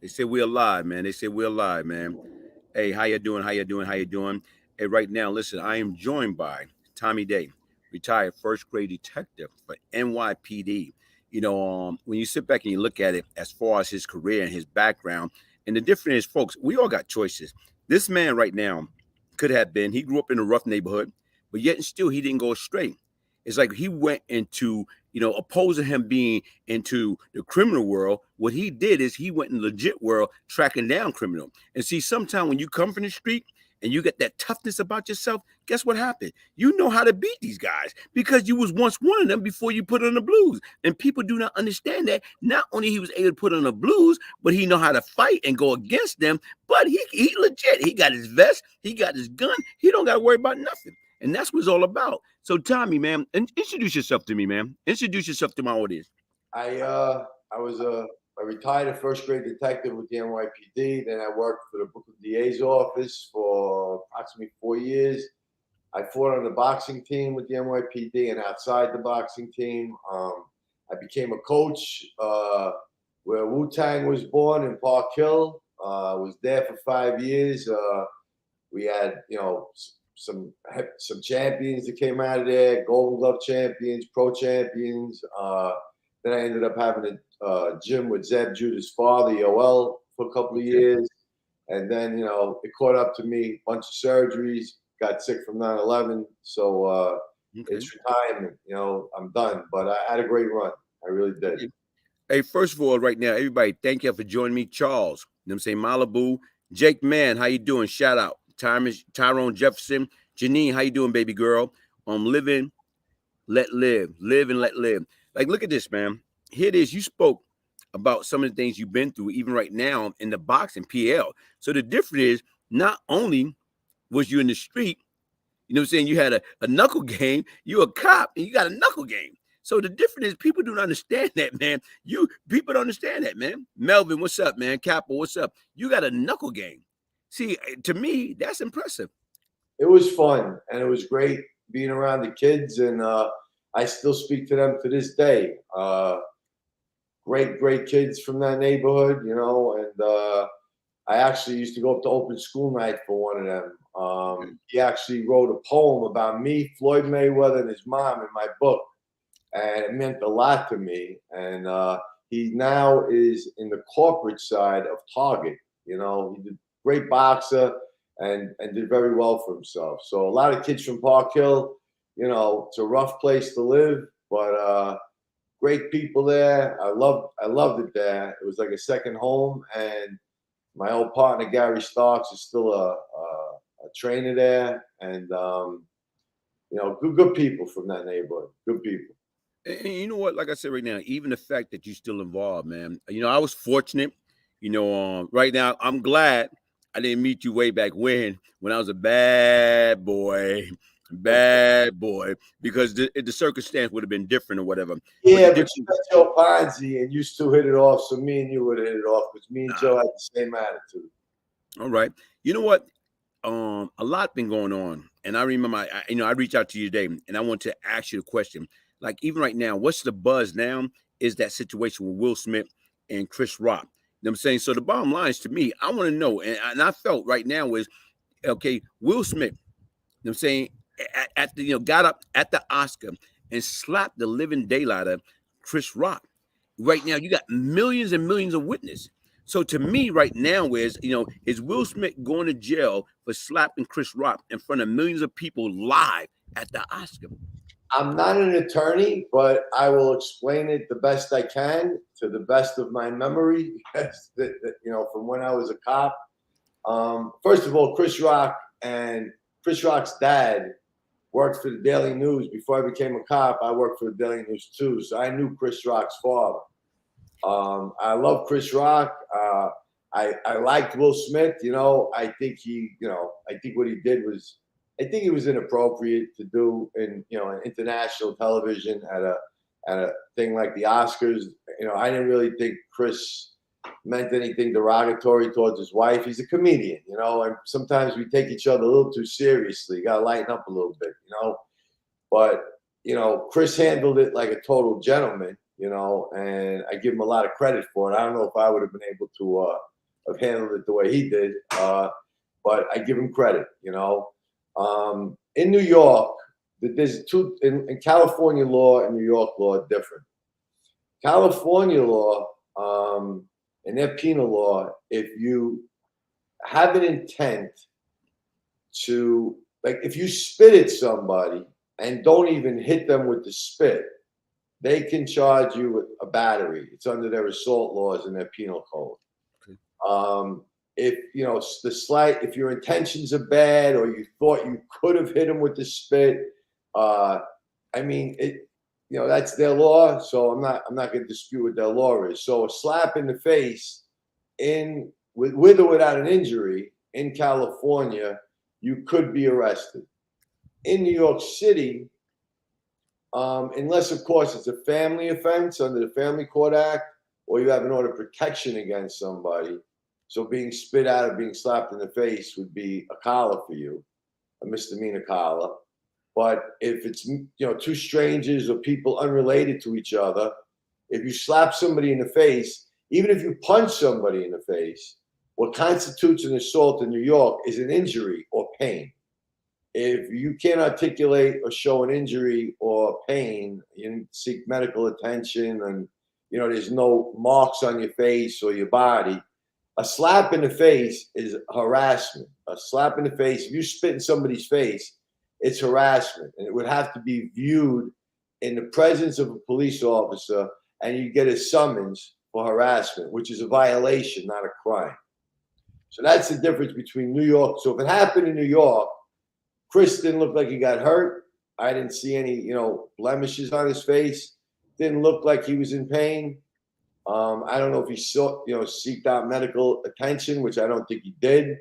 They say we're alive, man. They say we're alive, man. Hey, how you doing? How you doing? How you doing? Hey, right now, listen, I am joined by Tommy Day, retired first grade detective for NYPD. When you sit back and you look at it as far as his career and his background, and the difference is, folks, we all got choices. This man right now could have been, he grew up in a rough neighborhood, but yet and still he didn't go straight. It's like he went into, opposing him being into the criminal world. What he did is he went in the legit world tracking down criminal. And see, sometimes when you come from the street and you get that toughness about yourself, guess what happened? You know how to beat these guys because you was once one of them before you put on the blues. And people do not understand that. Not only he was able to put on the blues, but he know how to fight and go against them. But he legit. He got his vest. He got his gun. He don't got to worry about nothing. And that's what it's all about. So, Tommy, man, introduce yourself to me, man. Introduce yourself to my audience. I was a retired first grade detective with the NYPD. Then I worked for the Brooklyn DA's office for approximately 4 years. I fought on the boxing team with the NYPD and outside the boxing team. I became a coach where Wu-Tang was born in Parkhill. I was there for 5 years. We had, some champions that came out of there, Golden Glove champions, pro champions. Then I ended up having a gym with Zeb Judah's father, Yoel, for a couple of years. And then, it caught up to me, bunch of surgeries, got sick from 9/11. So it's retirement, I'm done. But I had a great run. I really did. Hey, first of all, right now, everybody, thank you for joining me. Charles, you know what I'm saying? Malibu. Jake Man, how you doing? Shout out. Tyrone Jefferson. Janine, how you doing, baby girl? Living, let live. Live and let live. Like, look at this, man. Here it is. You spoke about some of the things you've been through, even right now in the boxing P.A.L. So the difference is not only was you in the street, you know what I'm saying, you had a knuckle game, you a cop, and you got a knuckle game. So the difference is people don't understand that, man. People don't understand that, man. Melvin, what's up, man? Capo, what's up? You got a knuckle game. See, to me, that's impressive. It was fun and it was great being around the kids, and I still speak to them to this day. Great kids from that neighborhood, and I actually used to go up to open school night for one of them. He actually wrote a poem about me, Floyd Mayweather, and his mom in my book, and it meant a lot to me. And he now is in the corporate side of Target. He's a great boxer and did very well for himself. So a lot of kids from Park Hill, it's a rough place to live, but great people there. I loved it there. It was like a second home, and my old partner Gary Starks is still a trainer there, and good people from that neighborhood. Good people. And you know what? Like I said right now, even the fact that you're still involved, man. I was fortunate. Right now, I'm glad I didn't meet you way back when I was a bad boy, because the circumstance would have been different or whatever. Yeah, but you met Joe Ponzi, and you still hit it off. So me and you would have hit it off because me and Joe had the same attitude. All right. You know what? A lot been going on, and I remember, I reached out to you today, and I want to ask you a question. Like, even right now, what's the buzz now? Is that situation with Will Smith and Chris Rock? You know what I'm saying? So the bottom line is, to me, I want to know, and I felt right now is, okay, Will Smith, you know what I'm saying, at the got up at the Oscar and slapped the living daylight of Chris Rock. Right now, you got millions and millions of witnesses. So to me, right now, is Will Smith going to jail for slapping Chris Rock in front of millions of people live at the Oscar? I'm not an attorney, but I will explain it the best I can to the best of my memory, because from when I was a cop. First of all, Chris Rock's dad worked for the Daily News. Before I became a cop, I worked for the Daily News too, so I knew Chris Rock's father. I love Chris Rock. I liked Will Smith. I think what he did was, I think it was inappropriate to do in international television at a thing like the Oscars. I didn't really think Chris meant anything derogatory towards his wife. He's a comedian, and sometimes we take each other a little too seriously. You got to lighten up a little bit, But Chris handled it like a total gentleman. you know, and I give him a lot of credit for it. I don't know if I would have been able to have handled it the way he did, but I give him credit, you know. In New York, there's two in California law and New York law are different. California law and their penal law, if you have an intent to, like, if you spit at somebody and don't even hit them with the spit, they can charge you with a battery. It's under their assault laws and their penal code. Okay. If you know if your intentions are bad or you thought you could have hit them with the spit, I mean, you know, that's their law. So I'm not going to dispute what their law is. So a slap in the face, with or without an injury, in California, you could be arrested. In New York City, unless, of course, it's a family offense under the Family Court Act, or you have an order of protection against somebody. So being spit out or being slapped in the face would be a collar for you, a misdemeanor collar. But if it's, you know, two strangers or people unrelated to each other, if you slap somebody in the face, even if you punch somebody in the face, what constitutes an assault in New York is an injury or pain. If you can't articulate or show an injury or pain, you seek medical attention, and you know there's no marks on your face or your body. A slap in the face is harassment. A slap in the face, if you spit in somebody's face, it's harassment, and it would have to be viewed in the presence of a police officer, and you get a summons for harassment, which is a violation, not a crime. So that's the difference between New York. So if it happened in New York, Chris didn't look like he got hurt. I didn't see any, you know, blemishes on his face. Didn't look like he was in pain. I don't know if he seeked out medical attention, which I don't think he did.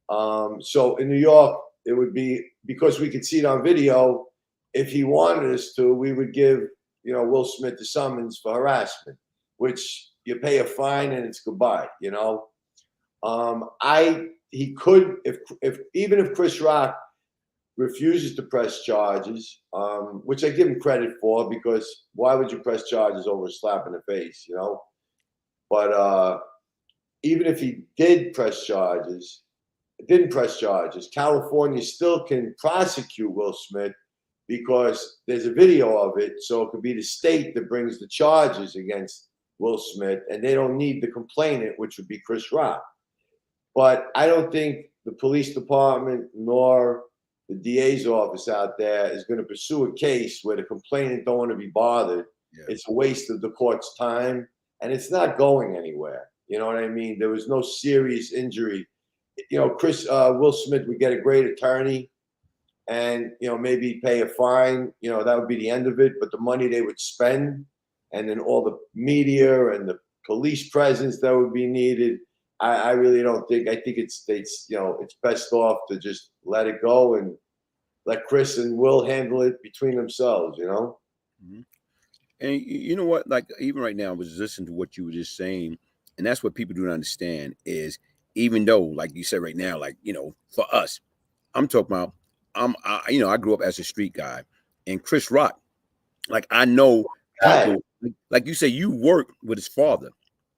So in New York, it would be, because we could see it on video, if he wanted us to, we would give, you know, Will Smith the summons for harassment, which you pay a fine and it's goodbye, you know. He could, even if Chris Rock refuses to press charges, which I give him credit for, because why would you press charges over a slap in the face, you know? But even if he didn't press charges, California still can prosecute Will Smith because there's a video of it. So it could be the state that brings the charges against Will Smith, and they don't need the complainant, which would be Chris Rock. But I don't think the police department nor the DA's office out there is going to pursue a case where the complainant don't want to be bothered. Yeah. It's a waste of the court's time, and it's not going anywhere. You know what I mean? There was no serious injury. You know, Will Smith would get a great attorney and, you know, maybe pay a fine. You know, that would be the end of it. But the money they would spend, and then all the media and the police presence that would be needed, I really don't think. I think it's you know, it's best off to just let it go and let Chris and Will handle it between themselves, you know? Mm-hmm. And you know what? Like, even right now, I was listening to what you were just saying, and that's what people don't understand is, even though, like you said right now, like, you know, for us, I'm talking about, you know, I grew up as a street guy, and Chris Rock, like, I know people, like you say, you work with his father.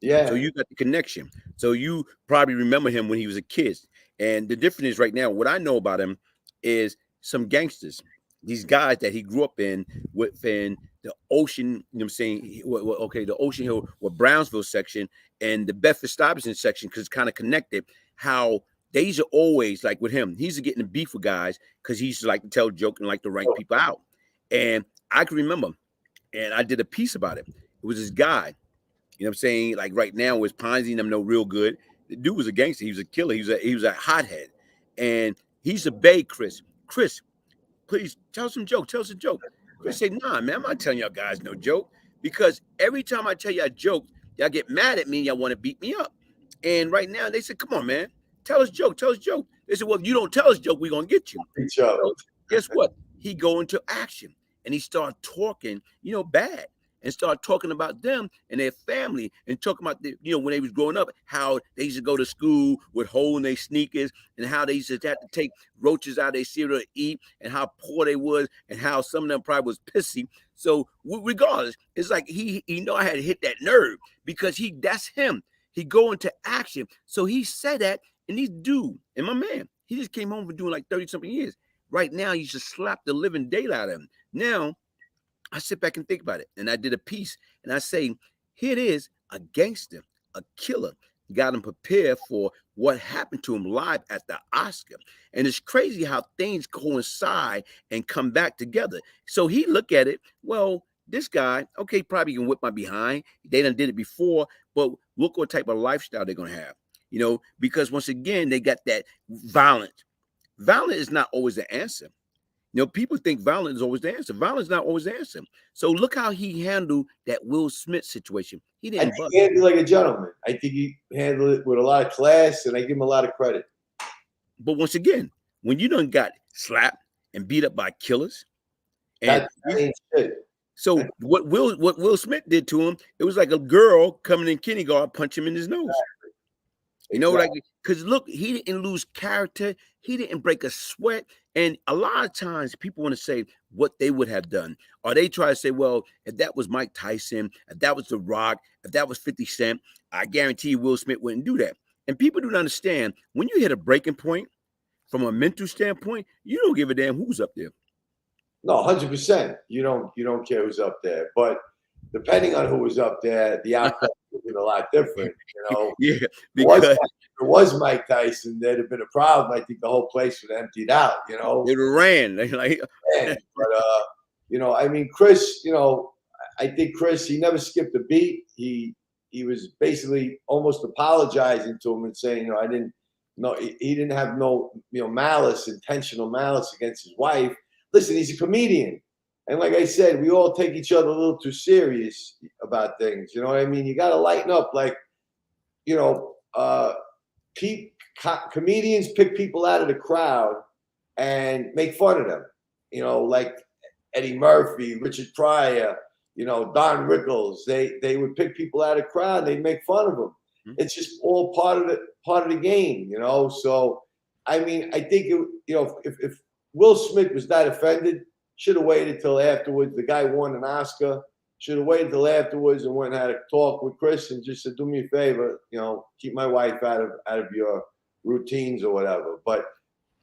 Yeah. So you got the connection. So you probably remember him when he was a kid. And the difference is right now, what I know about him is some gangsters, these guys that he grew up within the Ocean, you know what I'm saying? Okay, the Ocean Hill or Brownsville section and the Bedford-Stuyvesant section, because it's kind of connected, how they used to always, like with him, he's getting the beef with guys because he used to like to tell a joke and like to rank people out. And I can remember, and I did a piece about it. It was this guy. You know what I'm saying? Like right now, with Ponzi and them no real good. The dude was a gangster. He was a killer. He was a hothead. And he's a bay Chris. Chris, please tell us some joke. Tell us a joke. Chris said, nah, man, I'm not telling y'all guys no joke. Because every time I tell y'all a joke, y'all get mad at me and y'all want to beat me up. And right now they said, come on, man. Tell us joke. Tell us joke. They said, well, if you don't tell us joke, we're gonna get you. So guess what? He go into action and he started talking, you know, bad. and start talking about them and their family and talking about when they was growing up, how they used to go to school with hole in their sneakers and how they used to have to take roaches out of their cereal to eat and how poor they was and how some of them probably was pissy. So regardless, it's like he I had to hit that nerve because that's him. He go into action. So he said that, and this dude, and my man, he just came home for doing like 30-something years. Right now, you should slap the living daylight out of him. Now, I sit back and think about it, and I did a piece, and I say, here it is, a gangster, a killer, got him prepared for what happened to him live at the Oscar. And it's crazy how things coincide and come back together. So he look at it, well, this guy, okay, probably can whip my behind. They done did it before, but look what type of lifestyle they're going to have, because once again, they got that violence. Violence is not always the answer. People think violence is always the answer. Violence is not always the answer. So look how he handled that Will Smith situation. He didn't. I think he handled it like a gentleman. I think he handled it with a lot of class, and I give him a lot of credit. But once again, when you done got slapped and beat up by killers, and that ain't shit. So what Will Smith did to him, it was like a girl coming in kindergarten, punch him in his nose. Exactly. Like, because look, he didn't lose character. He didn't break a sweat. And a lot of times people want to say what they would have done. Or they try to say, well, if that was Mike Tyson, if that was The Rock, if that was 50 Cent, I guarantee you Will Smith wouldn't do that. And people don't understand, when you hit a breaking point from a mental standpoint, you don't give a damn who's up there. No, 100%. You don't care who's up there. But depending on who was up there, the outcome would have been a lot different. Yeah, because if it was Mike Tyson, there'd have been a problem. I think the whole place would have emptied out. It ran. But I mean, Chris. I think Chris. He never skipped a beat. He was basically almost apologizing to him and saying, I didn't. No, he didn't have no malice, intentional malice against his wife. Listen, he's a comedian. And like I said, we all take each other a little too serious about things. You know what I mean? You got to lighten up. Like, comedians pick people out of the crowd and make fun of them. Like Eddie Murphy, Richard Pryor, Don Rickles. They would pick people out of the crowd and they'd make fun of them. Mm-hmm. It's just all part of the game, So, I mean, I think if Will Smith was that offended, should have waited till afterwards. The guy won an Oscar. Should have waited till afterwards and went and had a talk with Chris and just said, "Do me a favor, keep my wife out of your routines or whatever." But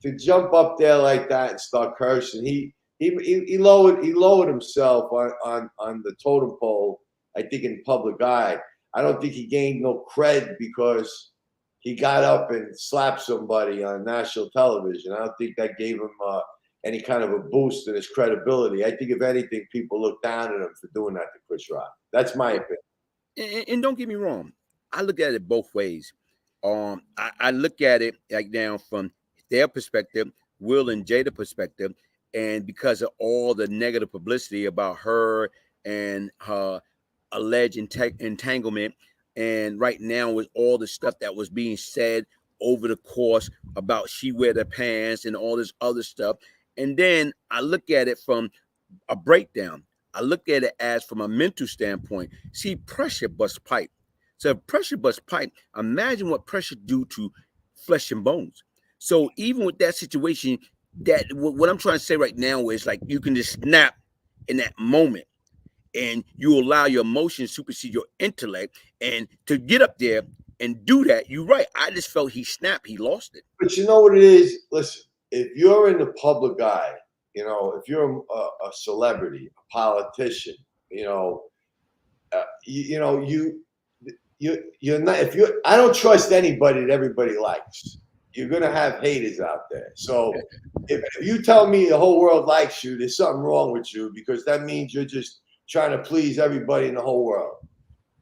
to jump up there like that and start cursing, he lowered himself on the totem pole. I think in public eye, I don't think he gained no cred because he got up and slapped somebody on national television. I don't think that gave him any kind of a boost in his credibility. I think, if anything, people look down at him for doing that to Chris Rock. That's my opinion. And don't get me wrong, I look at it both ways. I look at it like now from their perspective, Will and Jada perspective, and because of all the negative publicity about her and her alleged entanglement, and right now with all the stuff that was being said over the course about she wear the pants and all this other stuff. And then I look at it from a breakdown. I look at it as from a mental standpoint. See, pressure busts pipe. So if pressure busts pipe, imagine what pressure do to flesh and bones. So even with that situation, that what I'm trying to say right now is like you can just snap in that moment and you allow your emotions supersede your intellect. And to get up there and do that, you're right. I just felt he snapped. He lost it. But you know what it is? Listen. If you're in the public eye, if you're a celebrity, a politician, you're not. I don't trust anybody that everybody likes. You're gonna have haters out there. So if you tell me the whole world likes you, there's something wrong with you, because that means you're just trying to please everybody in the whole world.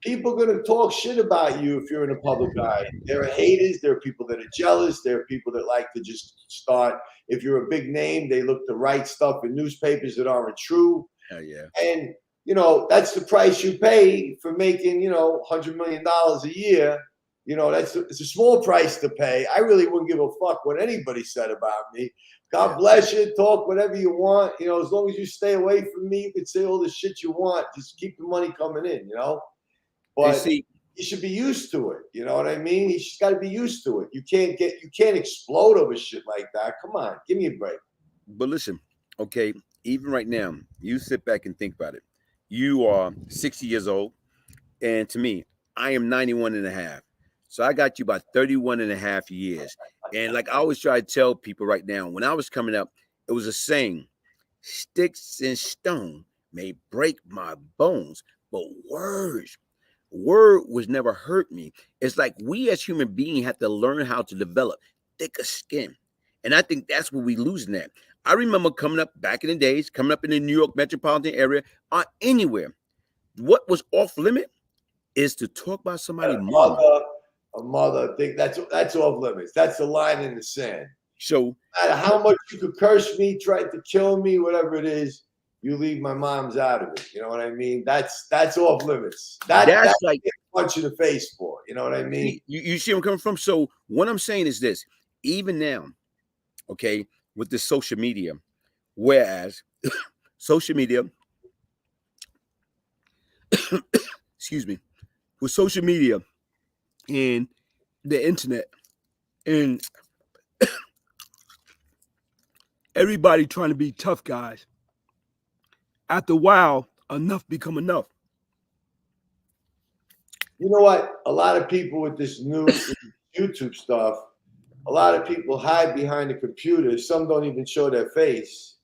People are going to talk shit about you if you're in a public eye. There are haters. There are people that are jealous. There are people that like to just start. If you're a big name, they look to write stuff in newspapers that aren't true. Hell yeah. And, that's the price you pay for making, $100 million a year. It's a small price to pay. I really wouldn't give a fuck what anybody said about me. God bless you. Talk whatever you want. You know, as long as you stay away from me, you can say all the shit you want. Just keep the money coming in, you know? And But see, you should be used to it. You know what I mean? You just got to be used to it. You can't explode over shit like that. Come on, give me a break. but listen, okay, even right now, you sit back and think about it. You are 60 years old, and to me, I am 91 and a half. So I got you about 31 and a half years. And like I always try to tell people right now, when I was coming up, it was a saying, sticks and stone may break my bones, but word was never hurt me. It's like we as human beings have to learn how to develop thicker skin. And I think that's what we losing at. I remember coming up back in the days, coming up in the New York metropolitan area or anywhere. What was off limit is to talk about somebody's mama. A mother, think that's off limits. That's the line in the sand. So No matter how much you could curse me, try to kill me, whatever it is, you leave my mom's out of it. You know what I mean? That's off limits. That's like a punch in the face for. You know what I mean? you see where I'm coming from. So what I'm saying is this: even now, okay, with the social media, whereas social media, excuse me, with social media and the internet and everybody trying to be tough guys, after a while, enough become enough. You know what? A lot of people with this new YouTube stuff, a lot of people hide behind the computer. Some don't even show their face,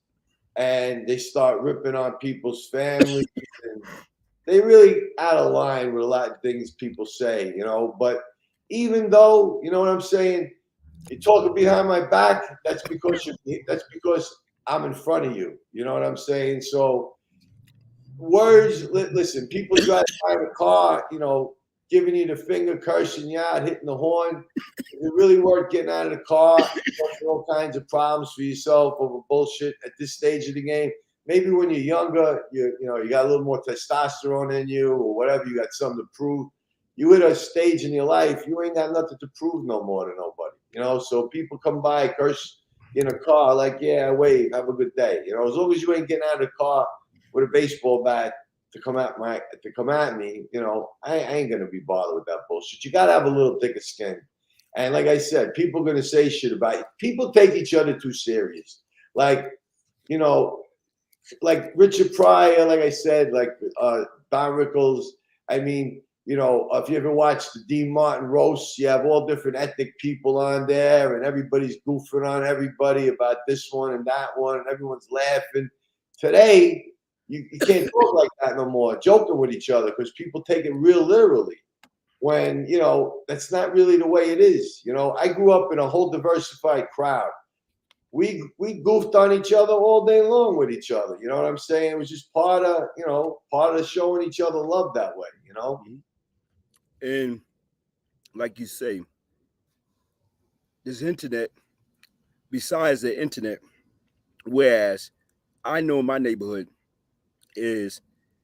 and they start ripping on people's families. And they really out of line with a lot of things people say, you know. But even though, you know what I'm saying, you're talking behind my back, that's because I'm in front of you. You know what I'm saying? So words, listen, people drive by in a car, you know, giving you the finger, cursing you out, hitting the horn. Is it really worth getting out of the car, all kinds of problems for yourself over bullshit at this stage of the game? Maybe when you're younger, you got a little more testosterone in you or whatever, you got something to prove. You at a stage in your life, you ain't got nothing to prove no more to nobody, you know? So people come by, curse in a car, like, yeah, wave, have a good day. You know, as long as you ain't getting out of the car with a baseball bat to come at me, you know, I ain't gonna be bothered with that bullshit. You gotta have a little thicker skin. And like I said, people are gonna say shit about you. People take each other too serious. Like, you know, like Richard Pryor, like I said, like Don Rickles. I mean, you know, if you ever watched the Dean Martin roasts, you have all different ethnic people on there, and everybody's goofing on everybody about this one and that one, and everyone's laughing. Today, you can't talk like that no more, joking with each other, because people take it real literally. When, you know, that's not really the way it is. You know, I grew up in a whole diversified crowd. We goofed on each other all day long with each other. You know what I'm saying? It was just part of showing each other love that way, you know? And like you say, this internet, besides the internet, whereas I know in my neighborhood is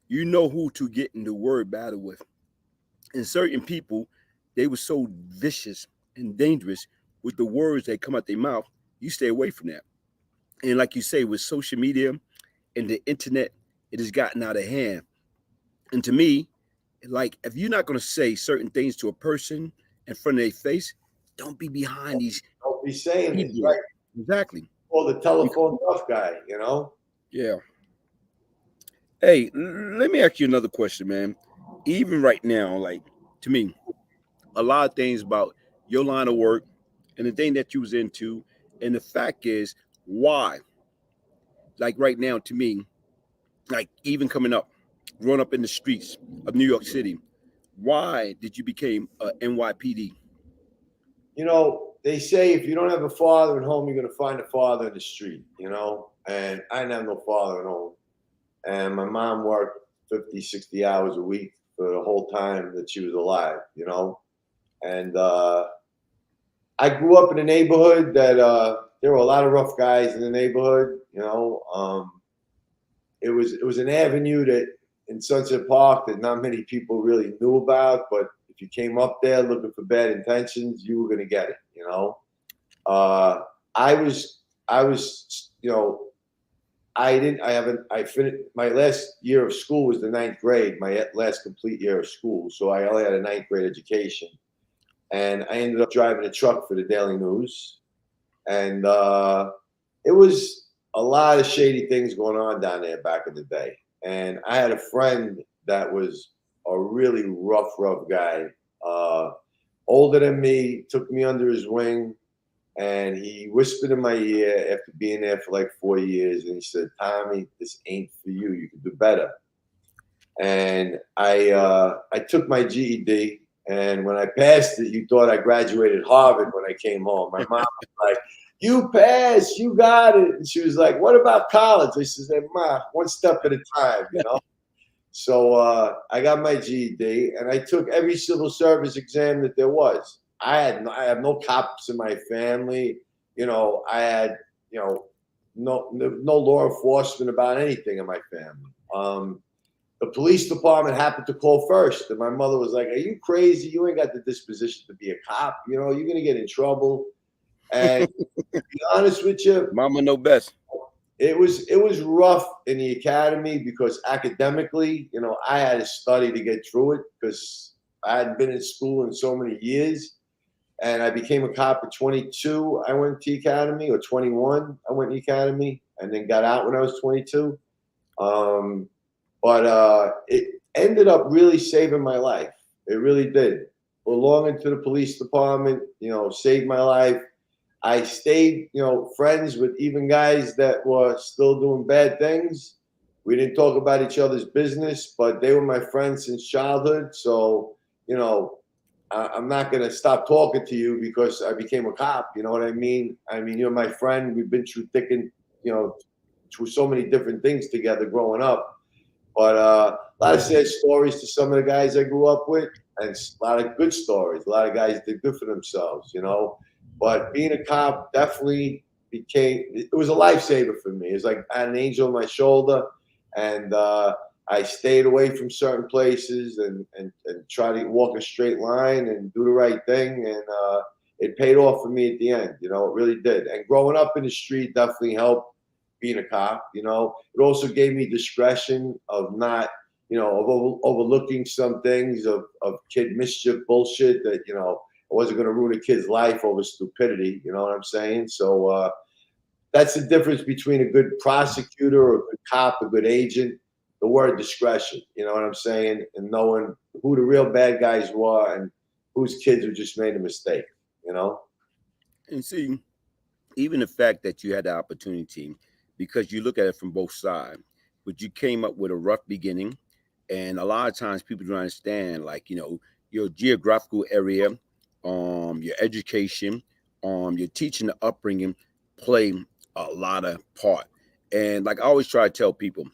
you know who to get in the word battle with. And certain people, they were so vicious and dangerous with the words that come out their mouth, you stay away from that. And like you say, with social media and the internet, it has gotten out of hand. And to me, like if you're not going to say certain things to a person in front of their face, don't be behind these Don't be saying it, keyboards. right? Exactly. Or the telephone tough guy, you know? Yeah. Hey, let me ask you another question, man. Even right now, like to me, a lot of things about your line of work and the thing that you was into, and the fact is why. Like right now, to me, like even coming up, growing up in the streets of New York City, why did you become a NYPD? You know, they say if you don't have a father at home, you're going to find a father in the street, you know? And I didn't have no father at home. And my mom worked 50, 60 hours a week for the whole time that she was alive, you know? And I grew up in a neighborhood that there were a lot of rough guys in the neighborhood, you know? It was an avenue that in Sunset Park that not many people really knew about, but if you came up there looking for bad intentions, you were going to get it, you know? I was I was, I finished my last year of school was the 9th grade, my last complete year of school. So I only had a 9th grade education. And I ended up driving a truck for the Daily News. And it was a lot of shady things going on down there back in the day. And I had a friend that was a really rough guy, older than me, took me under his wing, and he whispered in my ear after being there for like 4 years, and he said, "Tommy, this ain't for you. You can do better." And I took my GED, and when I passed it, you thought I graduated Harvard when I came home. My mom was like, "You passed, you got it." And she was like, "What about college?" I said, "Hey, Ma, one step at a time, you know." So I got my GED, and I took every civil service exam that there was. I have no cops in my family. I had no law enforcement about anything in my family. The police department happened to call first, and my mother was like, "Are you crazy? You ain't got the disposition to be a cop. You're gonna get in trouble." And to be honest with you, Mama know best. it was rough in the academy because academically, I had to study to get through it because I hadn't been in school in so many years. And I became a cop at 22. I went to the academy, or 21. I went to the academy, and then got out when I was 22. But it ended up really saving my life. It really did. Belonging to the police department, saved my life. I stayed, friends with even guys that were still doing bad things. We didn't talk about each other's business, but they were my friends since childhood. So, I'm not going to stop talking to you because I became a cop. You know what I mean? I mean, you're my friend. We've been through thick and, through so many different things together growing up. But a lot of sad stories to some of the guys I grew up with, and a lot of good stories. A lot of guys did good for themselves, But being a cop definitely it was a lifesaver for me. It's like I had an angel on my shoulder, and I stayed away from certain places and try to walk a straight line and do the right thing. And it paid off for me at the end. It really did. And growing up in the street definitely helped being a cop. It also gave me discretion of not, of overlooking some things of kid mischief bullshit that, I wasn't going to ruin a kid's life over stupidity. You know what I'm saying? So that's the difference between a good prosecutor or a good cop, a good agent. The word discretion, you know what I'm saying? And knowing who the real bad guys were and whose kids who just made a mistake, And see, even the fact that you had the opportunity, because you look at it from both sides, but you came up with a rough beginning. And a lot of times people don't understand, like, your geographical area, your education, your teaching, the upbringing play a lot of part. And like I always try to tell people,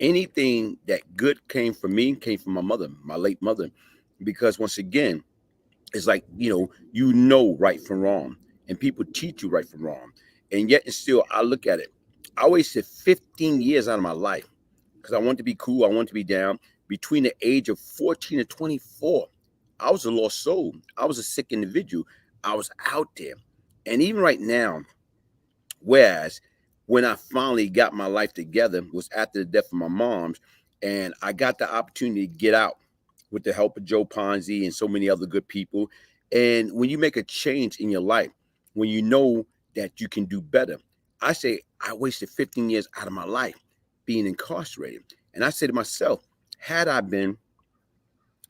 anything that good came from me came from my mother, my late mother, because once again, it's like, right from wrong, and people teach you right from wrong. And yet and still I look at it, I wasted 15 years out of my life because I wanted to be cool, I wanted to be down. Between the age of 14 and 24, I was a lost soul, I was a sick individual, I was out there. And even right now, whereas when I finally got my life together was after the death of my mom's, and I got the opportunity to get out with the help of Joe Ponzi and so many other good people. And when you make a change in your life, when you know that you can do better, I say I wasted 15 years out of my life being incarcerated. And I say to myself, had I been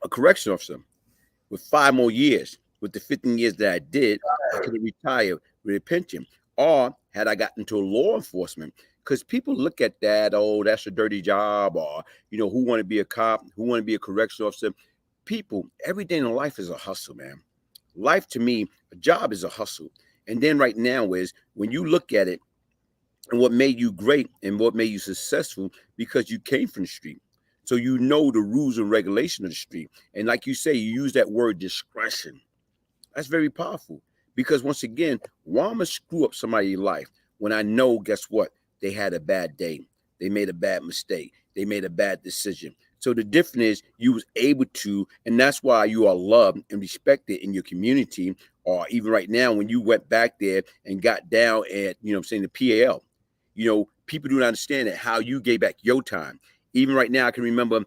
a correction officer with 5 more years, with the 15 years that I did, I could have retired with a pension. Or had I gotten into law enforcement, because people look at that, oh, that's a dirty job, or, who want to be a cop, who want to be a correction officer. People, every day in life is a hustle, man. Life to me, a job is a hustle. And then right now is when you look at it and what made you great and what made you successful, because you came from the street. So you know the rules and regulation of the street. And like you say, you use that word discretion. That's very powerful, because once again, why am I screw up somebody's life when I know, guess what? They had a bad day. They made a bad mistake. They made a bad decision. So the difference is you was able to, and that's why you are loved and respected in your community, or even right now when you went back there and got down at, you know what I'm saying, the PAL. You know, people do not understand that how you gave back your time. Even right now, I can remember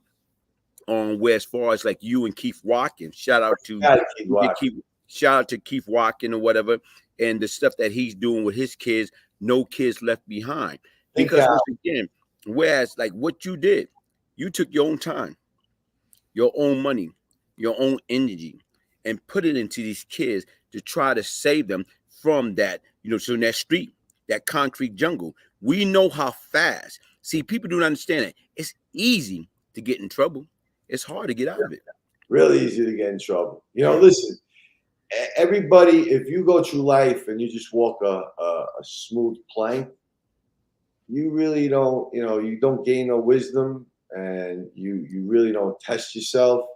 on where as far as like you and Keith Watkins, Gotta keep watching. Keith, shout out to Keith Watkins or whatever, and the stuff that he's doing with his kids, no kids left behind. Think Because once again, whereas like what you took your own time, your own money, your own energy, and put it into these kids to try to save them from that, you know, so in that street, that concrete jungle. We know how fast. See, people don't understand it. It's easy to get in trouble. It's hard to get out of it. really easy to get in trouble. You know, listen, everybody, if you go through life and you just walk a smooth plank, you really don't, you know, you don't gain no wisdom, and you really don't test yourself.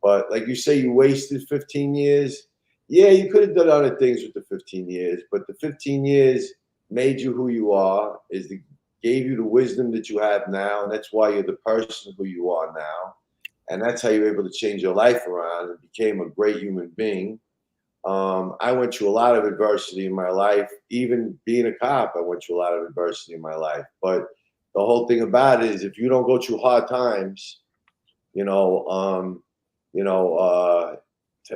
But like you say, you wasted 15 years. Yeah, you could have done other things with the 15 years, but the 15 years made you who you are, gave you the wisdom that you have now, and that's why you're the person who you are now. And that's how you're able to change your life around and became a great human being. I went through a lot of adversity in my life. Even being a cop, I went through a lot of adversity in my life. But the whole thing about it is, if you don't go through hard times, you know, you know,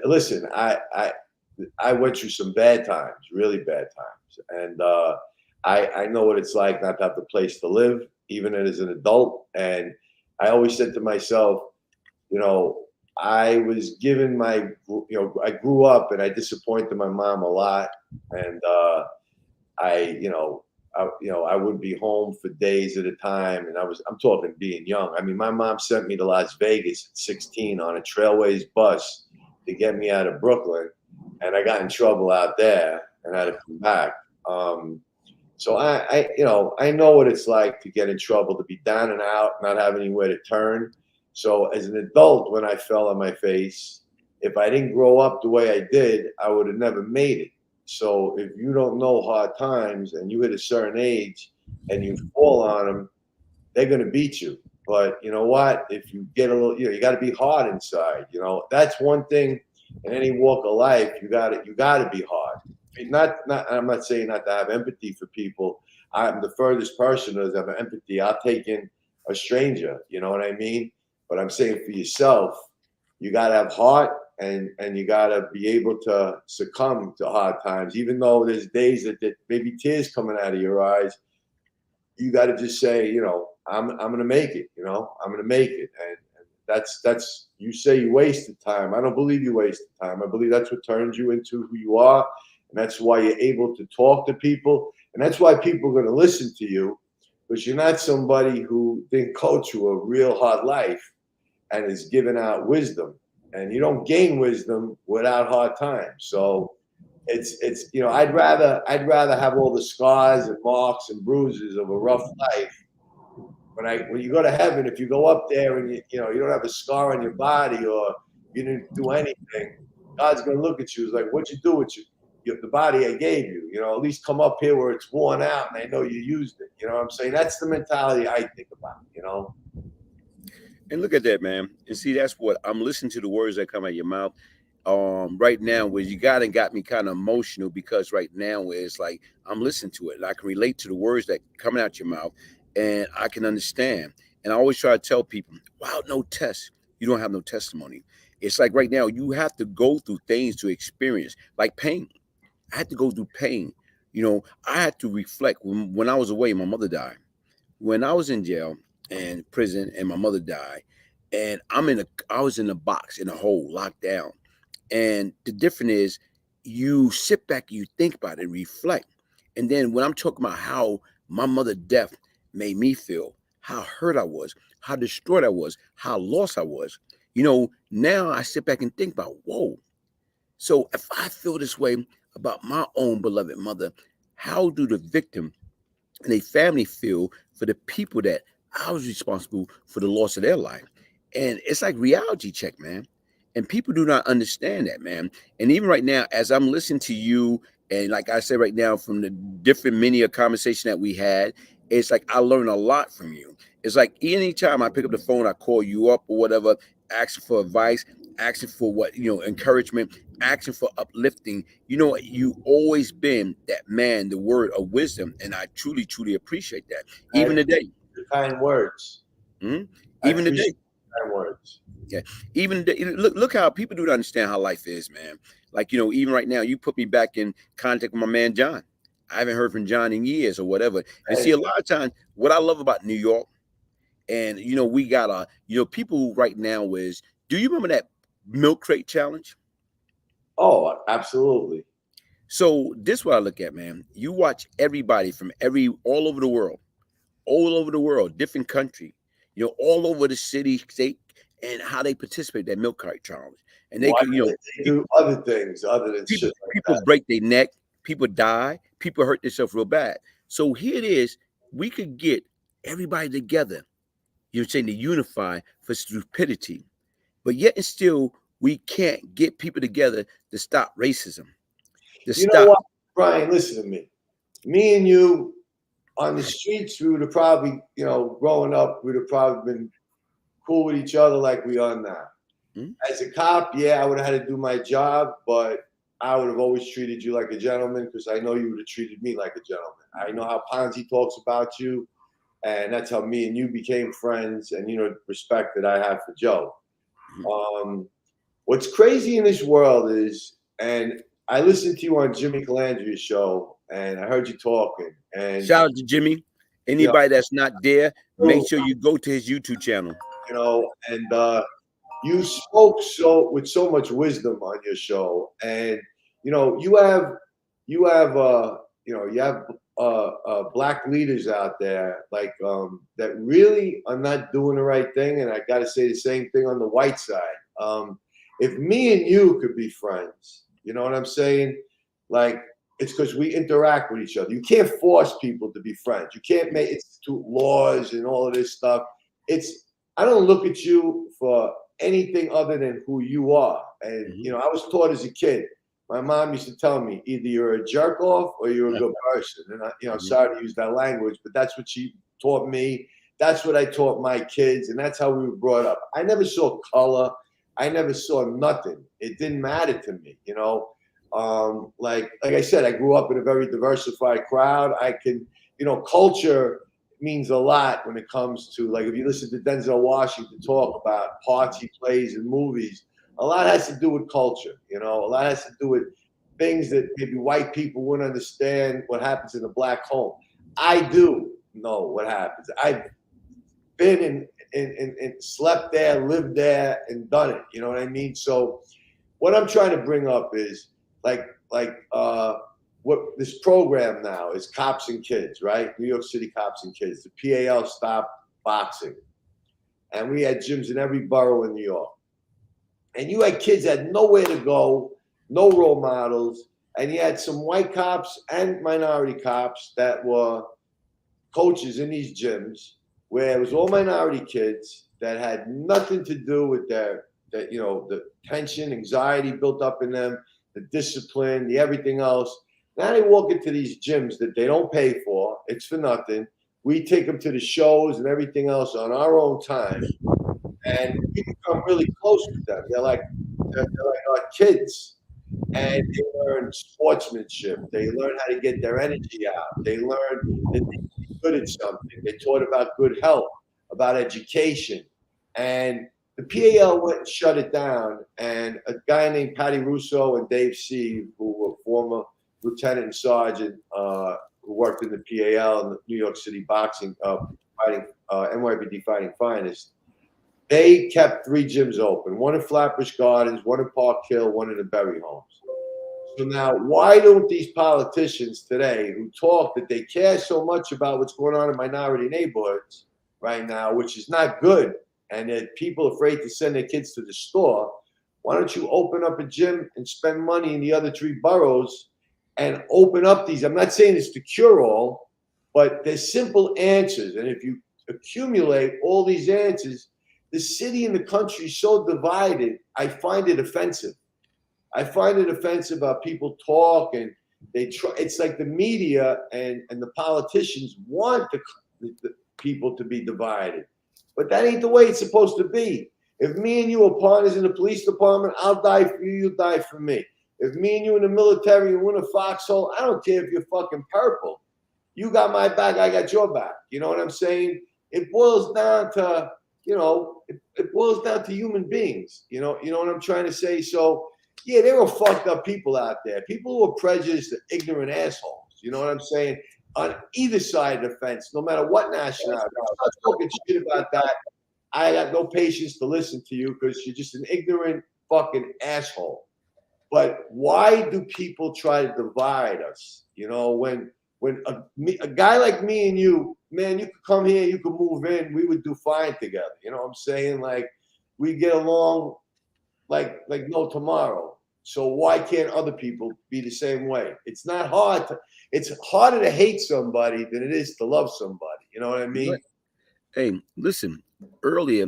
listen, I went through some bad times, really bad times, and I know what it's like not to have the place to live, even as an adult. And I always said to myself, you know, I was given I grew up and I disappointed my mom a lot, and I, I wouldn't be home for days at a time, and I'm talking being young. I mean, my mom sent me to Las Vegas at 16 on a Trailways bus to get me out of Brooklyn, and I got in trouble out there and had to come back. So I know what it's like to get in trouble, to be down and out, not have anywhere to turn. So as an adult, when I fell on my face, if I didn't grow up the way I did, I would have never made it. So if you don't know hard times and you hit a certain age and you fall on them, they're going to beat you. But you know what? If you get a little, you got to be hard inside. You know, that's one thing in any walk of life. You got to be hard. I'm not saying not to have empathy for people. I'm the furthest person that have empathy. I'll take in a stranger. You know what I mean? But I'm saying for yourself, you got to have heart, and you got to be able to succumb to hard times, even though there's days that maybe tears coming out of your eyes. You got to just say, you know, I'm going to make it. You know, I'm going to make it, and that's you say you wasted time. I don't believe you wasted time. I believe that's what turns you into who you are, and that's why you're able to talk to people, and that's why people are going to listen to you, because you're not somebody who didn't go through a real hard life and is giving out wisdom, and you don't gain wisdom without hard times. So it's I'd rather have all the scars and marks and bruises of a rough life. When you go to heaven, if you go up there and you don't have a scar on your body, or you didn't do anything, God's gonna look at you as like, what'd you do with the body I gave you? You know, at least come up here where it's worn out and I know you used it. You know what I'm saying? That's the mentality I think about, you know. And look at that, man. And see, that's what I'm listening to, the words that come out of your mouth. Right now, where you got me kind of emotional, because right now where it's like I'm listening to it and I can relate to the words that coming out your mouth, and I can understand. And I always try to tell people, without no test, you don't have no testimony. It's like right now you have to go through things to experience, like pain. I had to go through pain. You know, I had to reflect when I was away. My mother died. When I was in jail and prison, and my mother died, and I was in a box in a hole, locked down. And the difference is, you sit back, you think about it, reflect, and then when I'm talking about how my mother death made me feel, how hurt I was, how destroyed I was, how lost I was. You know, now I sit back and think about, whoa. So if I feel this way about my own beloved mother, how do the victim and a family feel for the people that I was responsible for the loss of their life? And it's like reality check, man. And people do not understand that, man. And even right now, as I'm listening to you, and like I said right now, from the different many a conversation that we had, it's like I learned a lot from you. It's like anytime I pick up the phone, I call you up or whatever, asking for advice, asking for what, encouragement, asking for uplifting. You always been that man, the word of wisdom, and I truly, truly appreciate that. I Even appreciate today. your kind words. Mhm. I Even appreciate today. your kind words. Yeah. Even look how people do not understand how life is, man. Like, even right now, you put me back in contact with my man John. I haven't heard from John in years or whatever. And see, Hey, a lot of times, what I love about New York, and we got people right now is, do you remember that milk crate challenge? oh, absolutely. So this is what I look at, man. You watch everybody from all over the world, different country, all over the city, state, and how they participate in that milk crate challenge. And they Why could, they do other things other than people shit like people that? break their neck, people die, people hurt themselves real bad. So here it is, we could get everybody together, you're saying, to unify for stupidity, but yet and still we can't get people together to stop racism, to You know stop. what, Brian? Listen to me. Me and you on the streets, we would have probably, growing up, we'd have probably been cool with each other like we are now. Hmm? As a cop, yeah, I would have had to do my job, but I would have always treated you like a gentleman because I know you would have treated me like a gentleman. I know how Ponzi talks about you, and that's how me and you became friends, and respect that I have for Joe. Um, what's crazy in this world is, and I listened to you on Jimmy Calandria's show, and I heard you talking, and Shout out to Jimmy. you know, Anybody that's not there, make so, sure you go to his YouTube channel. and you spoke with so much wisdom on your show, and you have black leaders out there like that really are not doing the right thing, and I got to say the same thing on the white side. If me and you could be friends, you know what I'm saying? Like, it's because we interact with each other. You can't force people to be friends. You can't make institute laws and all of this stuff. I don't look at you for anything other than who you are. And I was taught as a kid. My mom used to tell me, either you're a jerk off or you're a good person. And sorry to use that language, but that's what she taught me. That's what I taught my kids, and that's how we were brought up. I never saw color. I never saw nothing. It didn't matter to me, like I said, I grew up in a very diversified crowd. I can, culture means a lot when it comes to, like, if you listen to Denzel Washington talk about parts he plays in movies, a lot has to do with culture. A lot has to do with things that maybe white people wouldn't understand what happens in a black home. I do know what happens. I've been and slept there, lived there, and done it. You know what I mean? So what I'm trying to bring up is what this program now is, Cops and Kids, right? New York City Cops and Kids. The P.A.L stopped boxing, and we had gyms in every borough in New York. And you had kids that had nowhere to go, no role models, and you had some white cops and minority cops that were coaches in these gyms, where it was all minority kids that had nothing to do with the tension, anxiety built up in them, the discipline, the everything else. Now they walk into these gyms that they don't pay for. It's for nothing. We take them to the shows and everything else on our own time, and we become really close with them. They're like our kids, and they learn sportsmanship. They learn how to get their energy out. They learn that they can be good at something. They taught about good health, about education, and the PAL went and shut it down. And a guy named Patty Russo and Dave Sieve, who were former lieutenant and sergeant, who worked in the PAL and the New York City boxing, fighting, NYPD Fighting Finest, they kept 3 gyms open, one in Flatbush Gardens, one in Parkhill, one in the Berry Homes. So now, why don't these politicians today, who talk that they care so much about what's going on in minority neighborhoods right now, which is not good, and that people are afraid to send their kids to the store, why don't you open up a gym and spend money in the other 3 boroughs and open up these? I'm not saying it's the cure-all, but there's simple answers. And if you accumulate all these answers, the city and the country is so divided, I find it offensive. I find it offensive how people talk and they try. It's like the media and the politicians want people to be divided. But that ain't the way it's supposed to be. If me and you are partners in the police department, I'll die for you, you die for me. If me and you in the military and we're in a foxhole, I don't care if you're fucking purple. You got my back, I got your back. You know what I'm saying? It boils down to, it boils down to human beings. You know what I'm trying to say? So, yeah, there were fucked up people out there. People who are prejudiced and ignorant assholes. You know what I'm saying? On either side of the fence, no matter what nationality. I'm not talking shit about that. I got no patience to listen to you because you're just an ignorant fucking asshole. But why do people try to divide us? When a guy like me and you, man, you could come here, you could move in, we would do fine together. You know what I'm saying? Like we get along like no tomorrow. So why can't other people be the same way? It's not hard it's harder to hate somebody than it is to love somebody. You know what I mean? Right. Hey, listen. Earlier,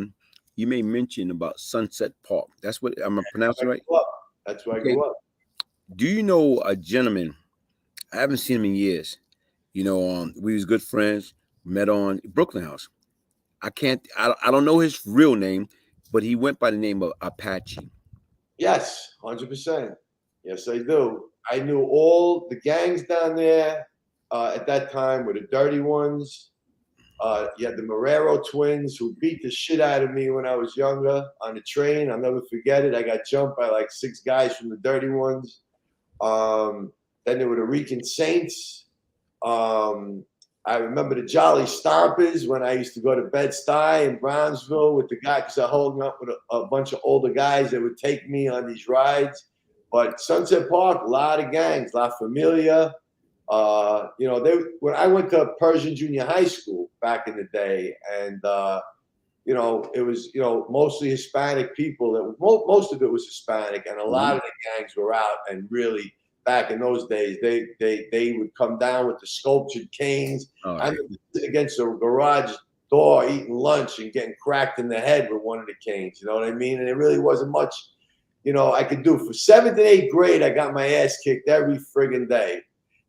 you made mention about Sunset Park. That's what I'm pronouncing right. That's where I Okay. grew up. Do you know a gentleman? I haven't seen him in years. We was good friends. Met on Brooklyn House. I don't know his real name, but he went by the name of Apache. Yes, 100%. Yes, I do. I knew all the gangs down there at that time were the dirty ones. You had the Marrero twins who beat the shit out of me when I was younger on the train. I'll never forget it. I got jumped by like 6 guys from the dirty ones. Then there were the Rican Saints. I remember the Jolly Stompers when I used to go to Bed-Stuy in Brownsville with the guy because I hung up with a bunch of older guys that would take me on these rides. But Sunset Park, a lot of gangs, La Familia. When I went to Persian Junior High School back in the day, and it was mostly Hispanic people. Most of it was Hispanic, and a lot of the gangs were out. And really, back in those days, they would come down with the sculptured canes. I was against a garage door eating lunch and getting cracked in the head with one of the canes. You know what I mean? And it really wasn't much, I could do. For 7th and 8th grade, I got my ass kicked every friggin' day.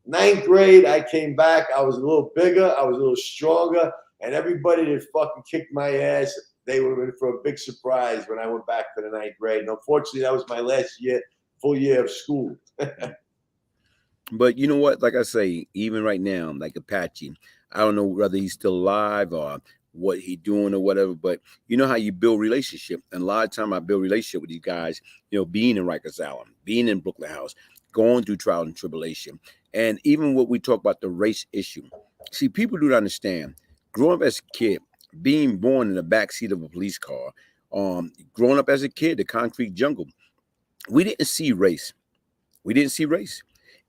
9th grade, I came back. I was a little bigger. I was a little stronger. And everybody that fucking kicked my ass, they were in for a big surprise when I went back to the 9th grade. And unfortunately, that was my last full year of school. But you know what? Like I say, even right now, like Apache, I don't know whether he's still alive or what he doing or whatever. But you know how you build relationship, and a lot of time I build relationship with these guys. Being in Rikers Island, being in Brooklyn House, going through trial and tribulation, and even what we talk about the race issue. See, people do not understand. Growing up as a kid, being born in the backseat of a police car, growing up as a kid, the concrete jungle, we didn't see race. We didn't see race.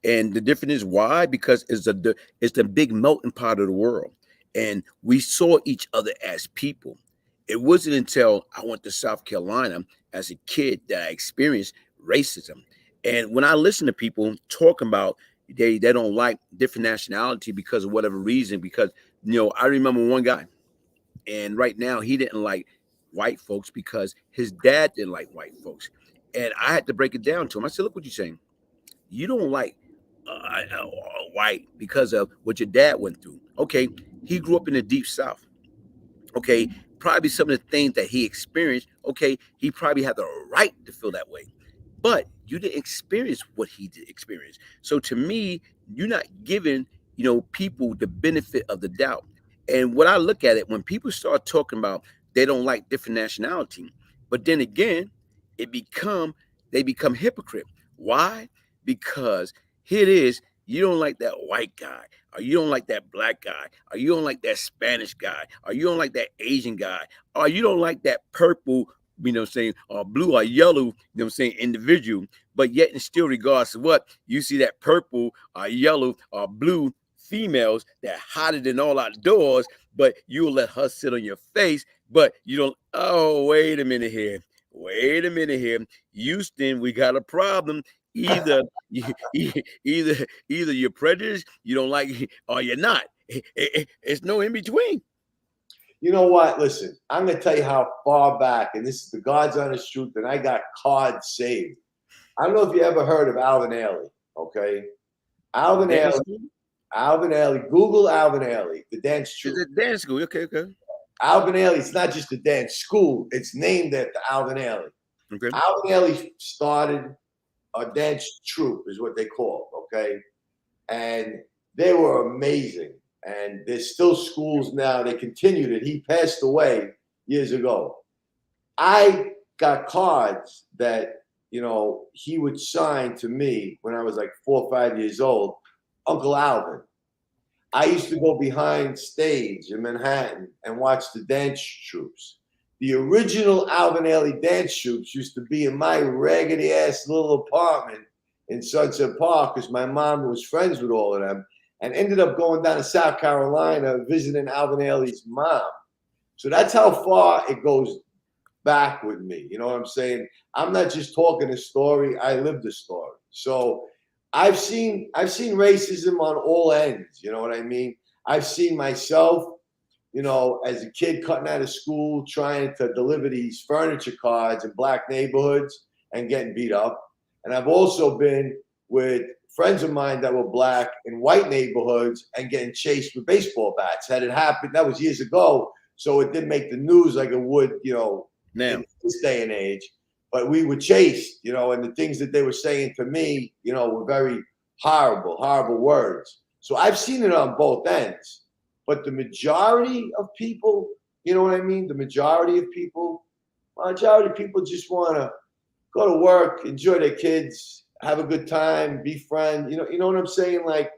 And the difference is why? Because it's the big melting pot of the world. And we saw each other as people. It wasn't until I went to South Carolina as a kid that I experienced racism. And when I listen to people talking about they don't like different nationality because of whatever reason, because I remember one guy, and right now he didn't like white folks because his dad didn't like white folks. And I had to break it down to him. I said, look what you're saying. You don't like white because of what your dad went through. Okay, he grew up in the deep South. Okay, probably some of the things that he experienced. Okay, he probably had the right to feel that way, but you didn't experience what he did experience. So to me, you're not giving people the benefit of the doubt. And what I look at it when people start talking about they don't like different nationality, but then again, it become they become hypocrite. Why? Because here it is. You don't like that white guy, or you don't like that black guy, or you don't like that Spanish guy, or you don't like that Asian guy, or you don't like that purple, saying, or blue or yellow, saying, individual. But yet, in still regards to what you see that purple or yellow or blue females that hotter than all outdoors, but you'll let her sit on your face, but you don't. Oh, wait a minute here. Wait a minute here. Houston, we got a problem. Either either you're prejudiced, you don't like, or you're not. It's no in between. You know what? Listen, I'm going to tell you how far back, and this is the God's honest truth, and I got card saved. I don't know if you ever heard of Alvin Ailey, okay? Alvin Ailey, Alvin Ailey. Google Alvin Ailey, the dance troupe. It's a dance school. Okay, okay. Alvin Ailey, it's not just a dance school. It's named after Alvin Ailey. Okay. Alvin Ailey started a dance troupe, is what they call, okay? And they were amazing. And there's still schools now. They continued it. He passed away years ago. I got cards that, you know, he would sign to me when I was like 4 or 5 years old, Uncle Alvin. I used to go behind stage in Manhattan and watch the dance troupes. The original Alvin Ailey dance troupes used to be in my raggedy ass little apartment in Sunset Park because my mom was friends with all of them and ended up going down to South Carolina visiting Alvin Ailey's mom. So that's how far it goes back with me. You know what I'm saying? I'm not just talking a story. I lived the story. So I've seen racism on all ends. You know what I mean? I've seen myself, you know, as a kid cutting out of school, trying to deliver these furniture cards in black neighborhoods and getting beat up. And I've also been with friends of mine that were black in white neighborhoods and getting chased with baseball bats. Had it happened, that was years ago. So it didn't make the news like it would, you know, now in this day and age. But we were chased, you know, and the things that they were saying to me, you know, were very horrible, horrible words. So I've seen it on both ends. But the majority of people, you know what I mean? The majority of people just want to go to work, enjoy their kids, have a good time, be friends. You know what I'm saying? Like,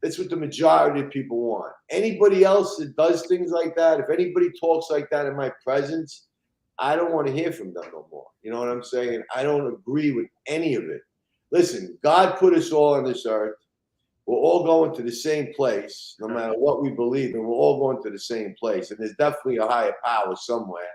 that's what the majority of people want. Anybody else that does things like that, if anybody talks like that in my presence, I don't want to hear from them no more. You know what I'm saying? I don't agree with any of it. Listen, God put us all on this earth. We're all going to the same place, no matter what we believe in. We're all going to the same place. And there's definitely a higher power somewhere.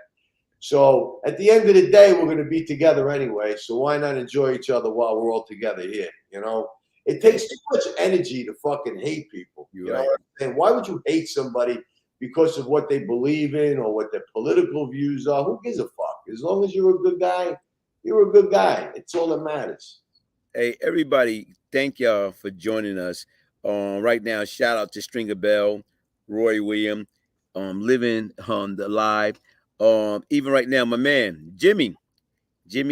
So at the end of the day, we're going to be together anyway. So why not enjoy each other while we're all together here? You know, it takes too much energy to fucking hate people. You know what I'm saying? Why would you hate somebody because of what they believe in or what their political views are? Who gives a fuck? As long as you're a good guy, you're a good guy. It's all that matters. Hey, everybody, thank y'all for joining us. Right now, shout out to Stringer Bell, Roy William, living on the live. Even right now, my man, Jimmy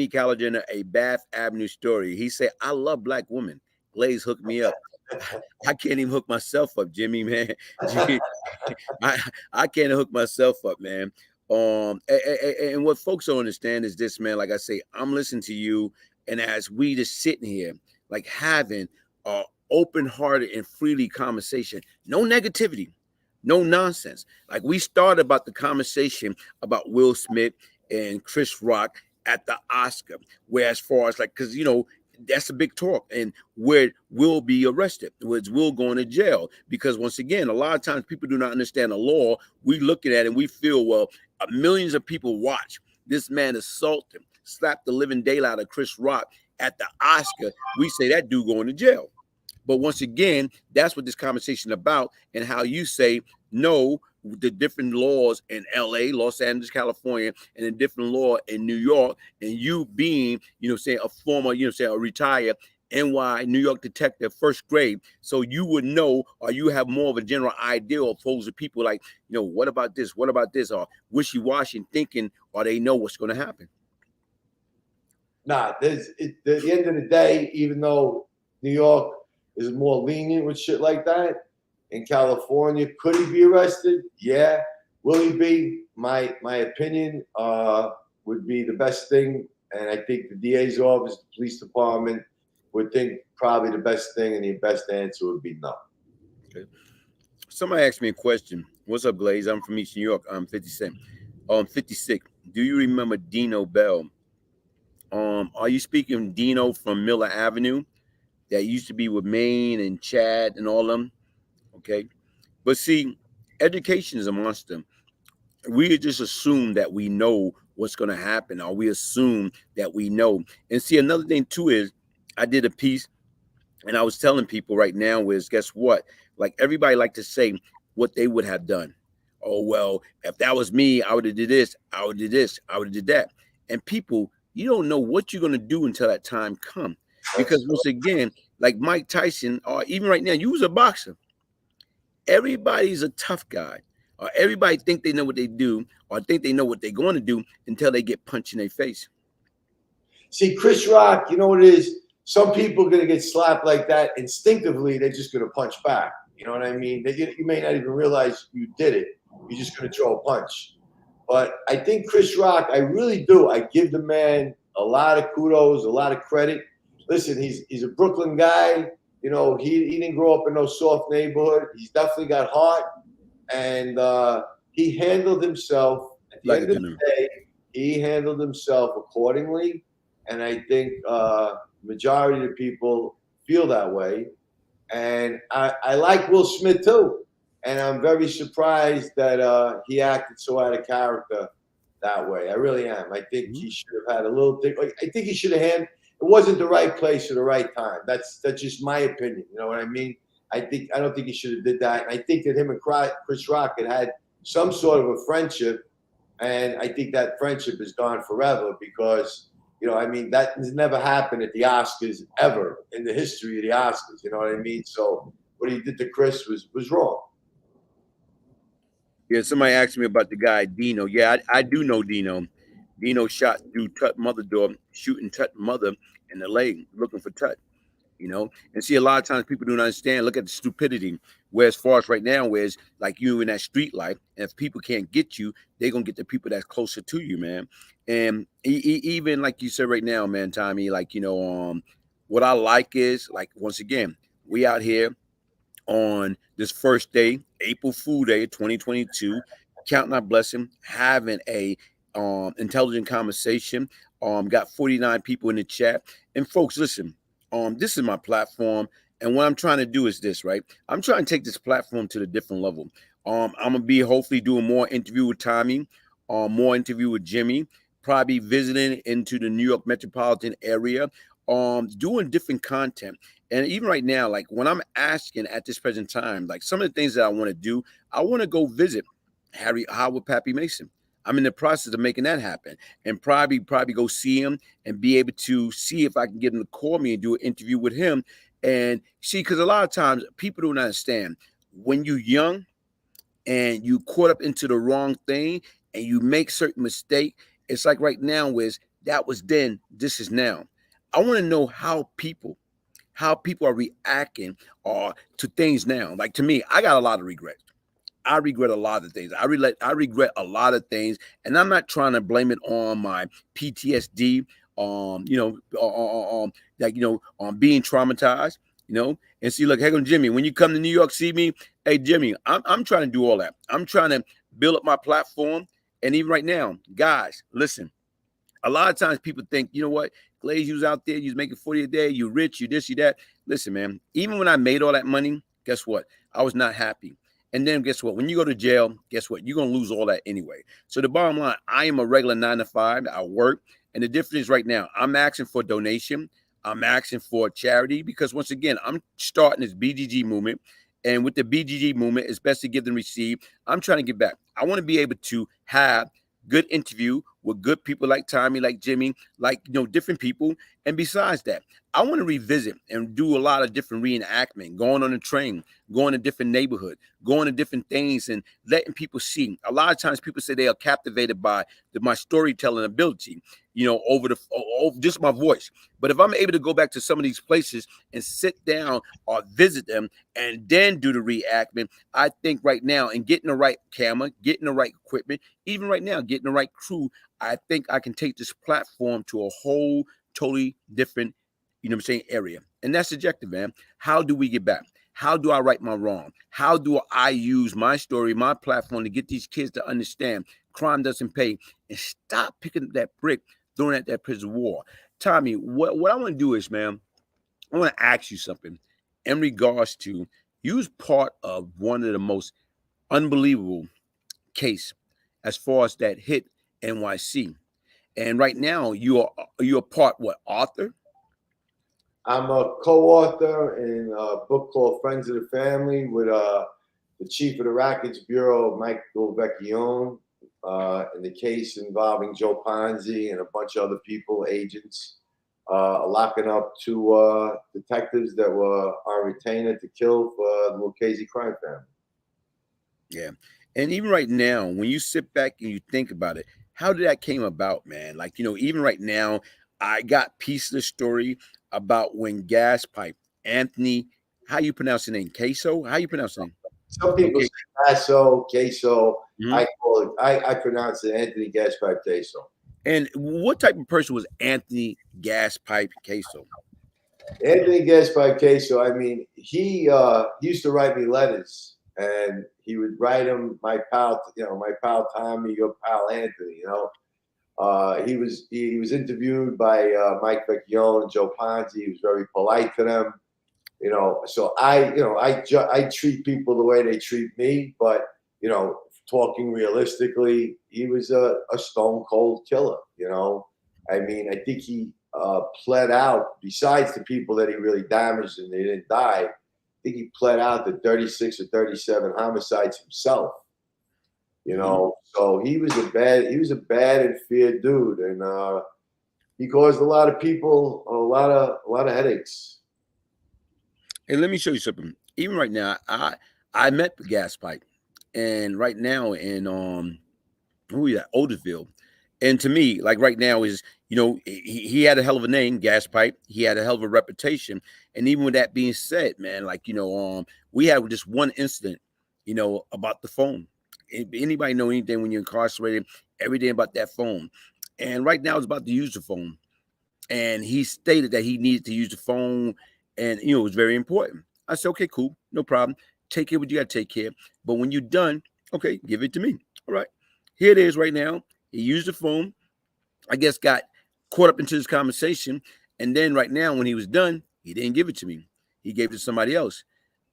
Callahan, a Bath Avenue story. He said, I love black women. Glaze hooked me up. I can't even hook myself up, Jimmy, man. Jimmy, I can't hook myself up, man. And what folks don't understand is this, man. Like I say, I'm listening to you, and as we just sitting here, like having a open-hearted and freely conversation, no negativity, no nonsense. Like we started about the conversation about Will Smith and Chris Rock at the Oscar, where as far as like, because you know that's a big talk, and where Will be arrested, where Will going to jail, because once again, a lot of times people do not understand the law. We look at it and we feel, well, millions of people watch this man assault him, slap the living daylight out of Chris Rock at the Oscar. We say that dude going to jail. But once again, that's what this conversation about, and how you say no, the different laws in LA, Los Angeles, California, and a different law in New York, and you being, you know, say a former, you know, say a retired New York detective, first grade, so you would know, or you have more of a general idea opposed to people like, you know, what about this, or wishy-washy thinking, or they know what's going to happen. Nah, at the end of the day, even though New York is more lenient with shit like that, in California, could he be arrested? Yeah. Will he be? My opinion would be the best thing, and I think the DA's office, the police department would think probably the best thing, and the best answer would be no. Okay. Somebody asked me a question. What's up, Glaze? I'm from East New York. I'm 56. Do you remember Dino Bell? Are you speaking Dino from Miller Avenue that used to be with Maine and Chad and all of them? Okay. But see, education is a monster. We just assume that we know what's going to happen, or we assume that we know. And see, another thing too is I did a piece and I was telling people right now is, guess what? Like everybody like to say what they would have done. Oh, well, if that was me, I would have did this, I would have did this, I would have did that. And people, you don't know what you're going to do until that time comes. Because once again, like Mike Tyson, or even right now, you was a boxer. everybody's a tough guy, or everybody think they know what they do, or think they know what they're going to do until they get punched in their face. See, Chris Rock, you know what it is? Some people are going to get slapped like that instinctively. They're just going to punch back. You know what I mean? You may not even realize you did it. You're just going to throw a punch. But I think Chris Rock, I really do. I give the man a lot of kudos, a lot of credit. Listen, he's a Brooklyn guy. You know, he didn't grow up in no soft neighborhood. He's definitely got heart, and he handled himself. At the Like a end of gentleman. the day, he handled himself accordingly, and I think majority of the people feel that way. And I like Will Smith too, and I'm very surprised that he acted so out of character that way. I really am. I think he should have had a little thing. Like, I think he should have had. It wasn't the right place or the right time. That's just my opinion. You know what I mean? I don't think he should have did that. And I think that him and Chris Rock had some sort of a friendship, and I think that friendship is gone forever because I mean, that has never happened at the Oscars ever in the history of the Oscars. You know what I mean? So what he did to Chris was wrong. Yeah, somebody asked me about the guy Dino. Yeah, I do know Dino. Dino shot through Tut mother door, shooting Tut mother in the leg, looking for Tut. And see, a lot of times people don't understand. Look at the stupidity. Whereas far as right now, whereas like you in that street life, and if people can't get you, they're gonna get the people that's closer to you, man. And even like you said right now, man, Tommy, like what I like is like once again, we out here on this first day, April Fool Day, 2022, counting our blessing, having a intelligent conversation. Got 49 people in the chat. And folks, listen, this is my platform. And what I'm trying to do is this, right? I'm trying to take this platform to the different level. I'm gonna be hopefully doing more interview with Tommy, more interview with Jimmy, probably visiting into the New York metropolitan area, doing different content. And even right now, like when I'm asking at this present time, like some of the things that I want to do, I want to go visit Howard Pappy Mason. I'm in the process of making that happen, and probably go see him and be able to see if I can get him to call me and do an interview with him. And see, because a lot of times people don't understand when you're young and you caught up into the wrong thing and you make certain mistake. It's like right now, whereas that was then, this is now. I want to know how people are reacting to things now. Like to me, I got a lot of regrets. I regret a lot of things. I regret a lot of things, and I'm not trying to blame it on my PTSD. Like on being traumatized. And see, look, hey, Jimmy, when you come to New York, see me. Hey, Jimmy, I'm trying to do all that. I'm trying to build up my platform, and even right now, guys, listen. A lot of times people think, you know what, Glaze, you was out there, you was making 40 a day, you rich, you this, you that. Listen, man, even when I made all that money, guess what? I was not happy. And then guess what? When you go to jail, guess what? You're gonna lose all that anyway. So the bottom line, I am a regular 9 to 5. I work, and the difference is right now, I'm asking for donation. I'm asking for charity because once again, I'm starting this BGG movement. And with the BGG movement, it's best to give than receive. I'm trying to get back. I want to be able to have good interview with good people like Tommy, like Jimmy, like different people. And besides that, I want to revisit and do a lot of different reenactment, going on a train, going to different neighborhood, going to different things, and letting people see. A lot of times, people say they are captivated by my storytelling ability, over just my voice. But if I'm able to go back to some of these places and sit down or visit them and then do the reenactment, I think right now, and getting the right camera, getting the right equipment, even right now, getting the right crew, I think I can take this platform to a whole totally different, area. And that's subjective, man. How do we get back? How do I right my wrong? How do I use my story, my platform to get these kids to understand crime doesn't pay and stop picking up that brick, throwing at that prison wall? Tommy, what I want to do is, man, I want to ask you something in regards to you was part of one of the most unbelievable case as far as that hit NYC. And right now you're part what author? I'm a co-author in a book called Friends of the Family with the chief of the Rackets Bureau, Michael Vecchione, in the case involving Joe Ponzi and a bunch of other people, agents, locking up two detectives that were on retainer to kill for the Lucchese crime family. Yeah. And even right now, when you sit back and you think about it, how did that came about, man? Like, even right now, I got piece of the story about when Gaspipe, Anthony, how you pronounce the name? Queso? How you pronounce the name? Some people Okay. say Paso, queso. Mhm. I call it. I pronounce it Anthony Gaspar queso. And what type of person was Anthony Gaspipe Queso? Anthony Gaspar queso. I mean, he used to write me letters, and he would write them. My pal, my pal Tommy, your pal Anthony. He was interviewed by Mike Vecchione and Joe Ponzi. He was very polite to them. So I treat people the way they treat me, but talking realistically, he was a stone cold killer. I mean, I think he pled out, besides the people that he really damaged and they didn't die. I think he pled out the 36 or 37 homicides himself. Hmm. So he was a bad and feared dude, and he caused a lot of people a lot of headaches. Hey, let me show you something. Even right now, I met the Gaspipe, and right now in who you at Otisville. And to me, like right now, is he had a hell of a name, Gaspipe. He had a hell of a reputation. And even with that being said, man, like we had just one incident, about the phone. Anybody know anything when you're incarcerated? Everything about that phone. And right now, it's about to use the phone. And he stated that he needed to use the phone, and it was very important. I said, okay, cool, no problem. Take care what you got to take care. But when you're done, okay, give it to me. All right, here it is right now. He used the phone. I guess got caught up into this conversation, and then right now when he was done, he didn't give it to me. He gave it to somebody else.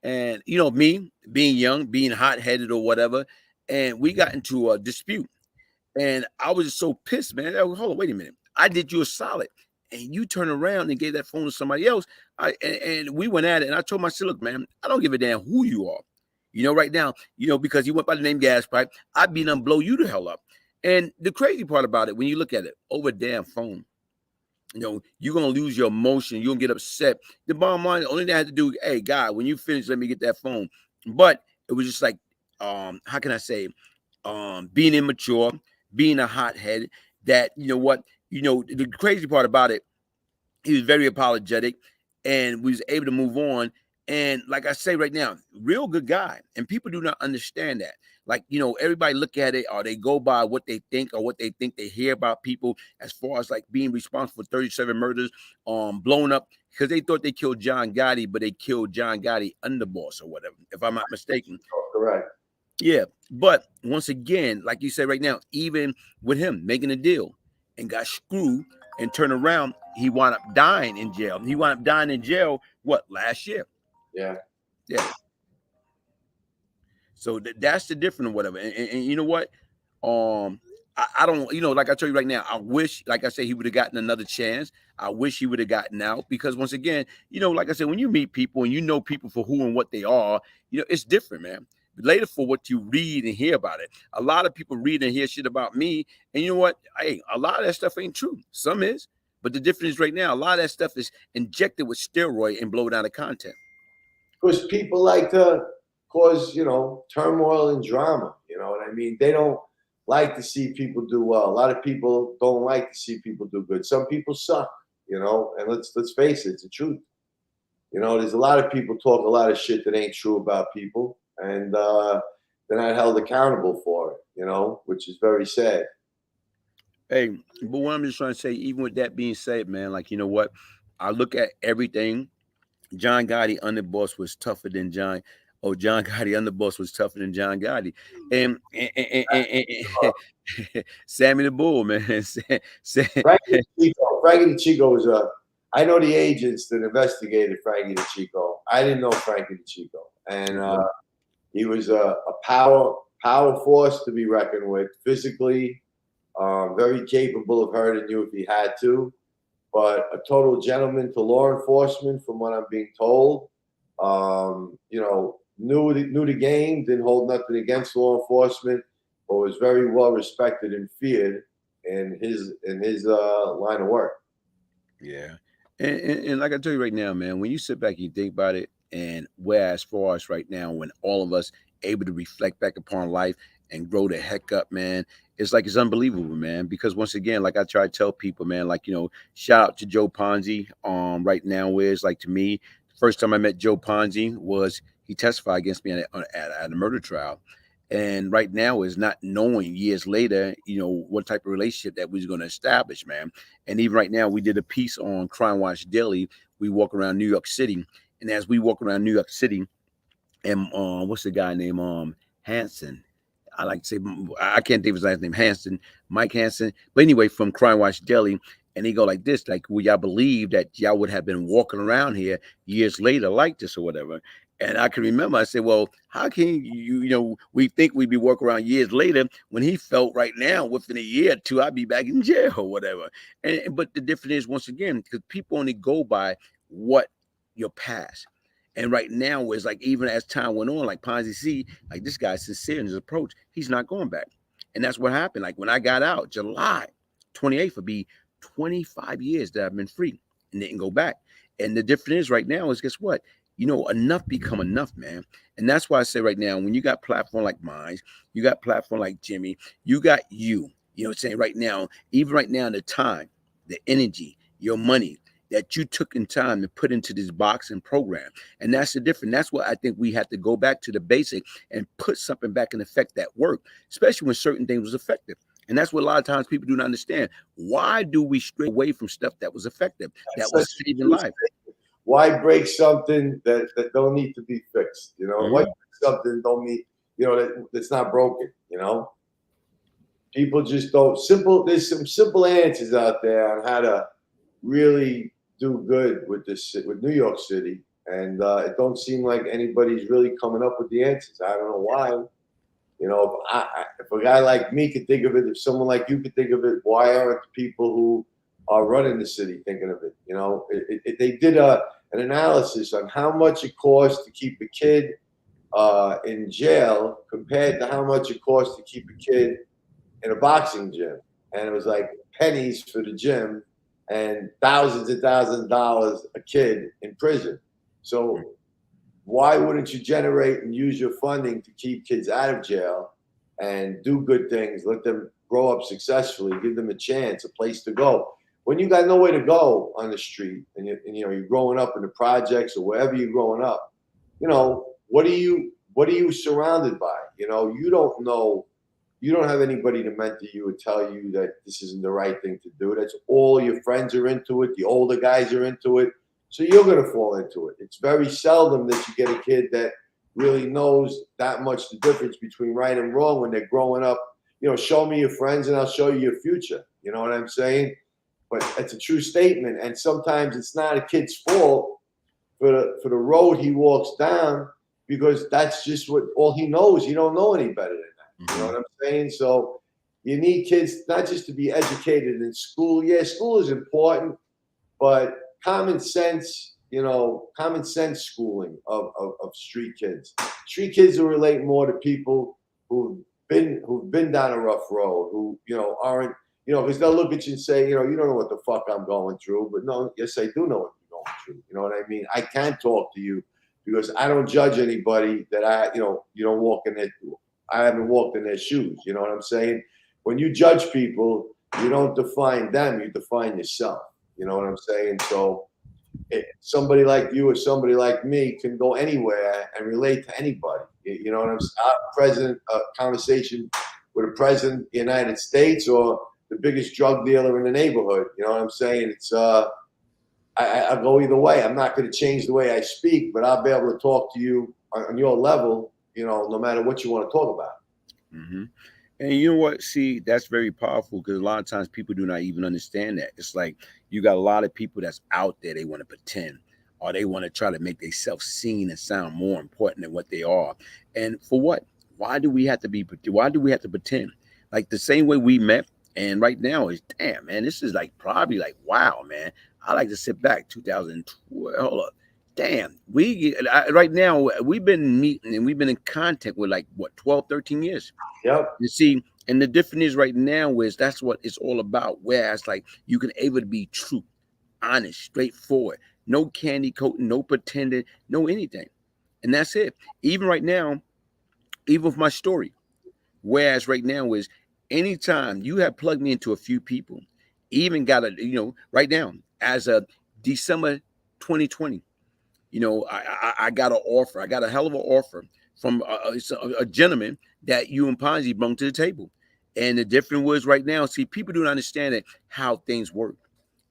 And me being young, being hot headed or whatever, and we got into a dispute. And I was just so pissed, man. Hold on, wait a minute. I did you a solid. And you turn around and gave that phone to somebody else. And we went at it. And I told myself, look, man, I don't give a damn who you are. Right now, because you went by the name Gaspipe, I'd be done blow you the hell up. And the crazy part about it, when you look at it, over a damn phone, you're gonna lose your emotion, you're gonna get upset. The bottom line, the only thing I had to do, hey, God, when you finish, let me get that phone. But it was just like, how can I say, being immature, being a hothead, that what, the crazy part about it, he was very apologetic, and we was able to move on. And like I say right now, real good guy. And people do not understand that. Like, everybody look at it, or they go by what they think, or what they think they hear about people, as far as like being responsible for 37 murders, blown up because they thought they killed John Gotti, but they killed John Gotti underboss or whatever, if I'm not mistaken. Correct. Yeah, but once again, like you said right now, even with him making a deal and got screwed and turned around, he wound up dying in jail. He wound up dying in jail, what, last year? Yeah. Yeah. So that's the difference or whatever. And you know what? I don't, like I told you right now, I wish, like I said, he would have gotten another chance. I wish he would have gotten out, because once again, like I said, when you meet people and you know people for who and what they are, it's different, man. Later, for what you read and hear about it, a lot of people read and hear shit about me, and you know what? Hey, a lot of that stuff ain't true. Some is, but the difference is right now, a lot of that stuff is injected with steroid and blow down the content. Because people like to cause, turmoil and drama. You know what I mean? They don't like to see people do well. A lot of people don't like to see people do good. Some people suck, and let's face it, it's the truth. There's a lot of people talk a lot of shit that ain't true about people, and they're not held accountable for it, which is very sad. Hey, but what I'm just trying to say, even with that being said, man, like, you know what? I look at everything. John Gotti underboss was tougher than John. Oh, John Gotti underboss was tougher than John Gotti. And Sammy the Bull, man. Frankie the Chico was a. I know the agents that investigated Frankie the Chico. I didn't know Frankie the Chico, and he was a power force to be reckoned with. Physically, very capable of hurting you if he had to, but a total gentleman to law enforcement, from what I'm being told. Knew the game, didn't hold nothing against law enforcement, but was very well respected and feared in his line of work. Yeah. And like I tell you right now, man, when you sit back and you think about it, and whereas for us right now, when all of us able to reflect back upon life and grow the heck up, man. It's like it's unbelievable, man. Because once again, like I try to tell people, man, like shout out to Joe Ponzi. Right now is like to me, the first time I met Joe Ponzi was he testified against me at a murder trial. And right now is not knowing years later, what type of relationship that we was going to establish, man. And even right now, we did a piece on Crime Watch Daily. We walk around New York City, and as we walk around New York City, and what's the guy named Hanson? I like to say I can't think of his last name, Hanson, Mike Hanson. But anyway, from Crime Watch Daily, and he go like this, like, will y'all believe that y'all would have been walking around here years later like this or whatever? And I can remember I said, well, how can we think we'd be walking around years later when he felt right now within a year or two I'd be back in jail or whatever. And but the difference is once again, because people only go by what your past. And right now, it's like even as time went on, like Ponzi see, like this guy's sincere in his approach. He's not going back. And that's what happened. Like when I got out, July 28th would be 25 years that I've been free and didn't go back. And the difference is right now is guess what? Enough become enough, man. And that's why I say right now, when you got platform like mine, you got platform like Jimmy, you got you know what I'm saying? Right now, even right now, the time, the energy, your money that you took in time to put into this boxing program. And that's the difference. That's what I think we have to go back to the basic and put something back in effect that worked, especially when certain things was effective. And that's what a lot of times people do not understand. Why do we stray away from stuff that was effective, that That's was such a saving true life? statement. Why break something that don't need to be fixed? Why Mhm. break something don't need that's not broken? People just don't simple. There's some simple answers out there on how to really do good with with New York City, and it don't seem like anybody's really coming up with the answers. I don't know why. If a guy like me could think of it, if someone like you could think of it, why aren't the people who are running the city thinking of it? They did an analysis on how much it costs to keep a kid in jail compared to how much it costs to keep a kid in a boxing gym, and it was like pennies for the gym and thousands and thousands of dollars a kid in prison. So why wouldn't you generate and use your funding to keep kids out of jail and do good things, let them grow up successfully, give them a chance, a place to go? When you got nowhere to go on the street and you're growing up in the projects or wherever you're growing up, what are you surrounded by? You don't have anybody to mentor you or tell you that this isn't the right thing to do. That's all your friends are into it. The older guys are into it. So you're going to fall into it. It's very seldom that you get a kid that really knows that much the difference between right and wrong when they're growing up. Show me your friends and I'll show you your future. You know what I'm saying? But it's a true statement. And sometimes it's not a kid's fault for the road he walks down because that's just what all he knows. He don't know any better than that. You know what I'm saying? So you need kids not just to be educated in school. Yeah, school is important, but common sense, common sense schooling of street kids. Street kids will relate more to people who've been down a rough road, who aren't, because they'll look at you and say, you don't know what the fuck I'm going through, but no, yes, I do know what you're going through. You know what I mean? I can't talk to you because I don't judge anybody that you don't walk in their. I haven't walked in their shoes. You know what I'm saying? When you judge people, you don't define them; you define yourself. You know what I'm saying? So somebody like you or somebody like me can go anywhere and relate to anybody. You know what I'm saying? Conversation with a president of the United States or the biggest drug dealer in the neighborhood. You know what I'm saying? It's I'll go either way. I'm not going to change the way I speak, but I'll be able to talk to you on your level. No matter what you want to talk about. Mm-hmm. And you know what? See, that's very powerful because a lot of times people do not even understand that. It's like you got a lot of people that's out there, they want to pretend or they want to try to make themselves seen and sound more important than what they are. And for what? Why do we have to pretend? Like the same way we met and right now is damn man, this is like probably like wow man. I like to sit back 2012. Hold up. Damn, right now we've been meeting and we've been in contact with like what 12, 13 years. Yep. You see, and the difference is right now is that's what it's all about. Whereas like you can able to be true, honest, straightforward, no candy coating, no pretending, no anything. And that's it. Even right now, even with my story. Whereas right now is anytime you have plugged me into a few people, even got a, right now as of December 2020, I got an offer. I got a hell of an offer from a gentleman that you and Ponzi brought to the table. And the difference was right now, see, people don't understand it, how things work.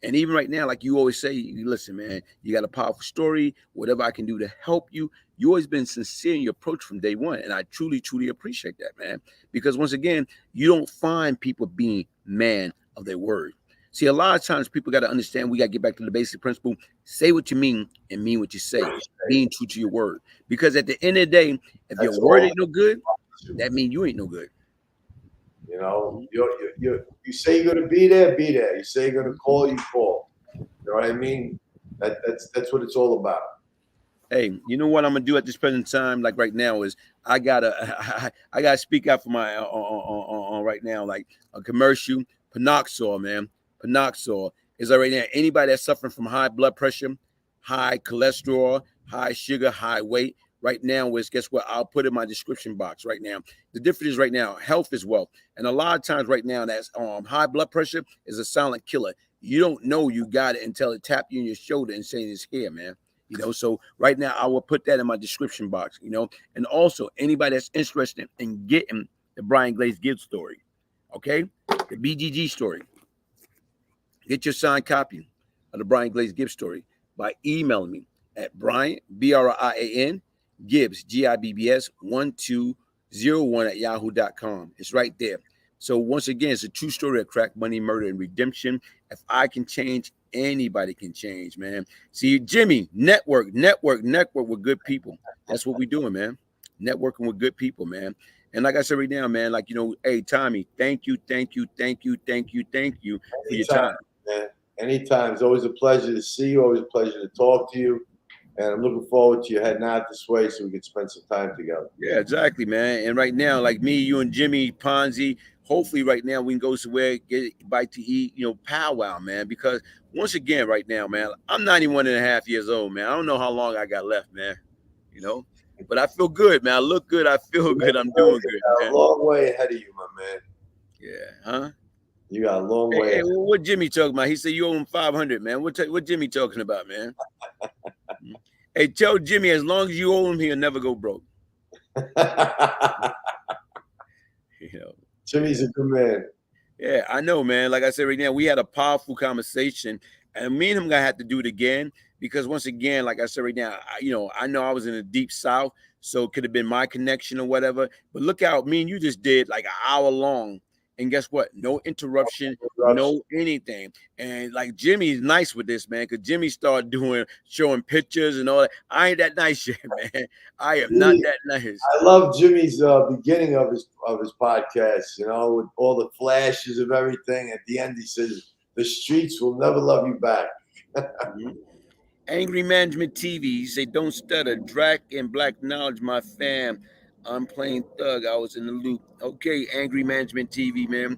And even right now, like you always say, listen, man, you got a powerful story. Whatever I can do to help you, you always been sincere in your approach from day one, and I truly, truly appreciate that, man. Because once again, you don't find people being man of their word. See, a lot of times people got to understand. We got to get back to the basic principle: say what you mean and mean what you say. Being true to your word. Because at the end of the day, if That's your word all. ain't no good, that means you ain't no good. You know, you say you're gonna be there, be there. You say you're gonna call, you call. You know what I mean? That's what it's all about. Hey, you know what I'm gonna do at this present time? Like right now is I gotta I gotta speak out for my on right now, like a commercial. Panoxor, man. Panoxor is that right now. Anybody that's suffering from high blood pressure, high cholesterol, high sugar, high weight, right now is, guess what? I'll put in my description box right now. The difference is right now, health is wealth. And a lot of times right now, that's high blood pressure is a silent killer. You don't know you got it until it tap you in your shoulder and saying it's here, man. So right now I will put that in my description box, and also anybody that's interested in getting the Brian Glaze Gibbs story, okay, the BGG story, get your signed copy of the Brian Glaze Gibbs story by emailing me at Brian, Brian, Gibbs, Gibbs 1201 at yahoo.com. It's right there. So once again, it's a true story of crack money, murder, and redemption. If I can change, anybody can change, man. See, Jimmy, network with good people. That's what we're doing, man. Networking with good people, man. And like I said right now, man, like, hey, Tommy, thank you for your Anytime, time. man. Anytime. It's always a pleasure to see you. Always a pleasure to talk to you. And I'm looking forward to you heading out this way so we can spend some time together. Yeah, exactly, man. And right now, like me, you and Jimmy Ponzi, hopefully right now we can go somewhere, get a bite to eat, powwow, man. Because once again, right now, man, I'm 91 and a half years old, man. I don't know how long I got left, man. You know, but I feel good, man. I look good. I feel good. I'm doing good, You got a man. long way ahead of you, my man. Yeah, huh? You got a long Hey, way hey, ahead. what Jimmy talking about? He said you owe him 500, man. What Jimmy talking about, man? Hey, tell Jimmy as long as you owe him, he'll never go broke. Jimmy's a good man. Yeah, I know, man. Like I said right now, we had a powerful conversation, and me and him gonna have to do it again because once again, like I said right now, I know I was in the deep south, so it could have been my connection or whatever. But look out, me and you just did like an hour long, and guess what? No interruption, no anything. And like Jimmy's nice with this, man, because Jimmy started showing pictures and all that. I ain't that nice yet, man. I am not that nice. I love Jimmy's beginning of his podcast. With all the flashes of everything. At the end, he says, "The streets will never love you back." Angry Management TV. He say, don't stutter. Drac and Black Knowledge, my fam. I'm playing thug. I was in the loop. Okay, Angry Management TV, man.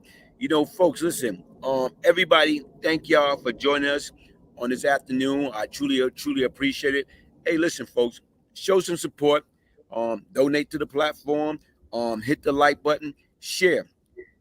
Folks, listen. Everybody, thank y'all for joining us on this afternoon. I truly, truly appreciate it. Hey, listen, folks, show some support. Donate to the platform. Hit the like button. Share.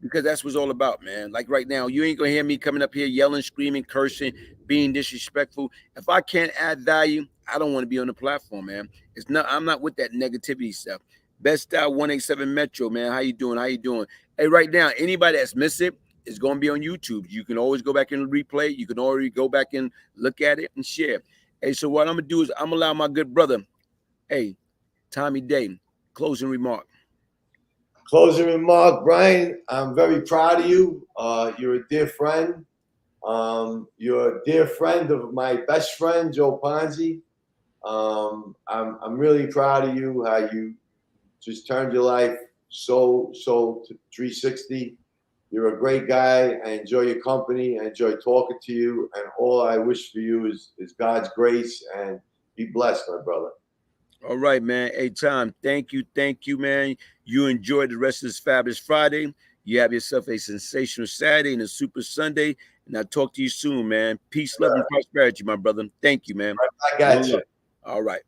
Because that's what it's all about, man. Like right now, you ain't gonna hear me coming up here yelling, screaming, cursing, being disrespectful. If I can't add value, I don't want to be on the platform, man. I'm not with that negativity stuff. Best Style 187 Metro, man. How you doing? How you doing? Hey, right now, anybody that's missed it is gonna be on YouTube. You can always go back and replay. You can already go back and look at it and share. Hey, so what I'm gonna do is I'm gonna allow my good brother, hey, Tommy Day, closing remark. Closing remark, Brian. I'm very proud of you. You're a dear friend. You're a dear friend of my best friend, Joe Ponzi. I'm really proud of you. How you just turned your life so to 360. You're a great guy. I enjoy your company. I enjoy talking to you. And all I wish for you is God's grace and be blessed, my brother. All right, man. Hey, Tom, thank you, man. You enjoy the rest of this fabulous Friday. You have yourself a sensational Saturday and a super Sunday. And I'll talk to you soon, man. Peace, love, and prosperity, my brother. Thank you, man. I got you. All right.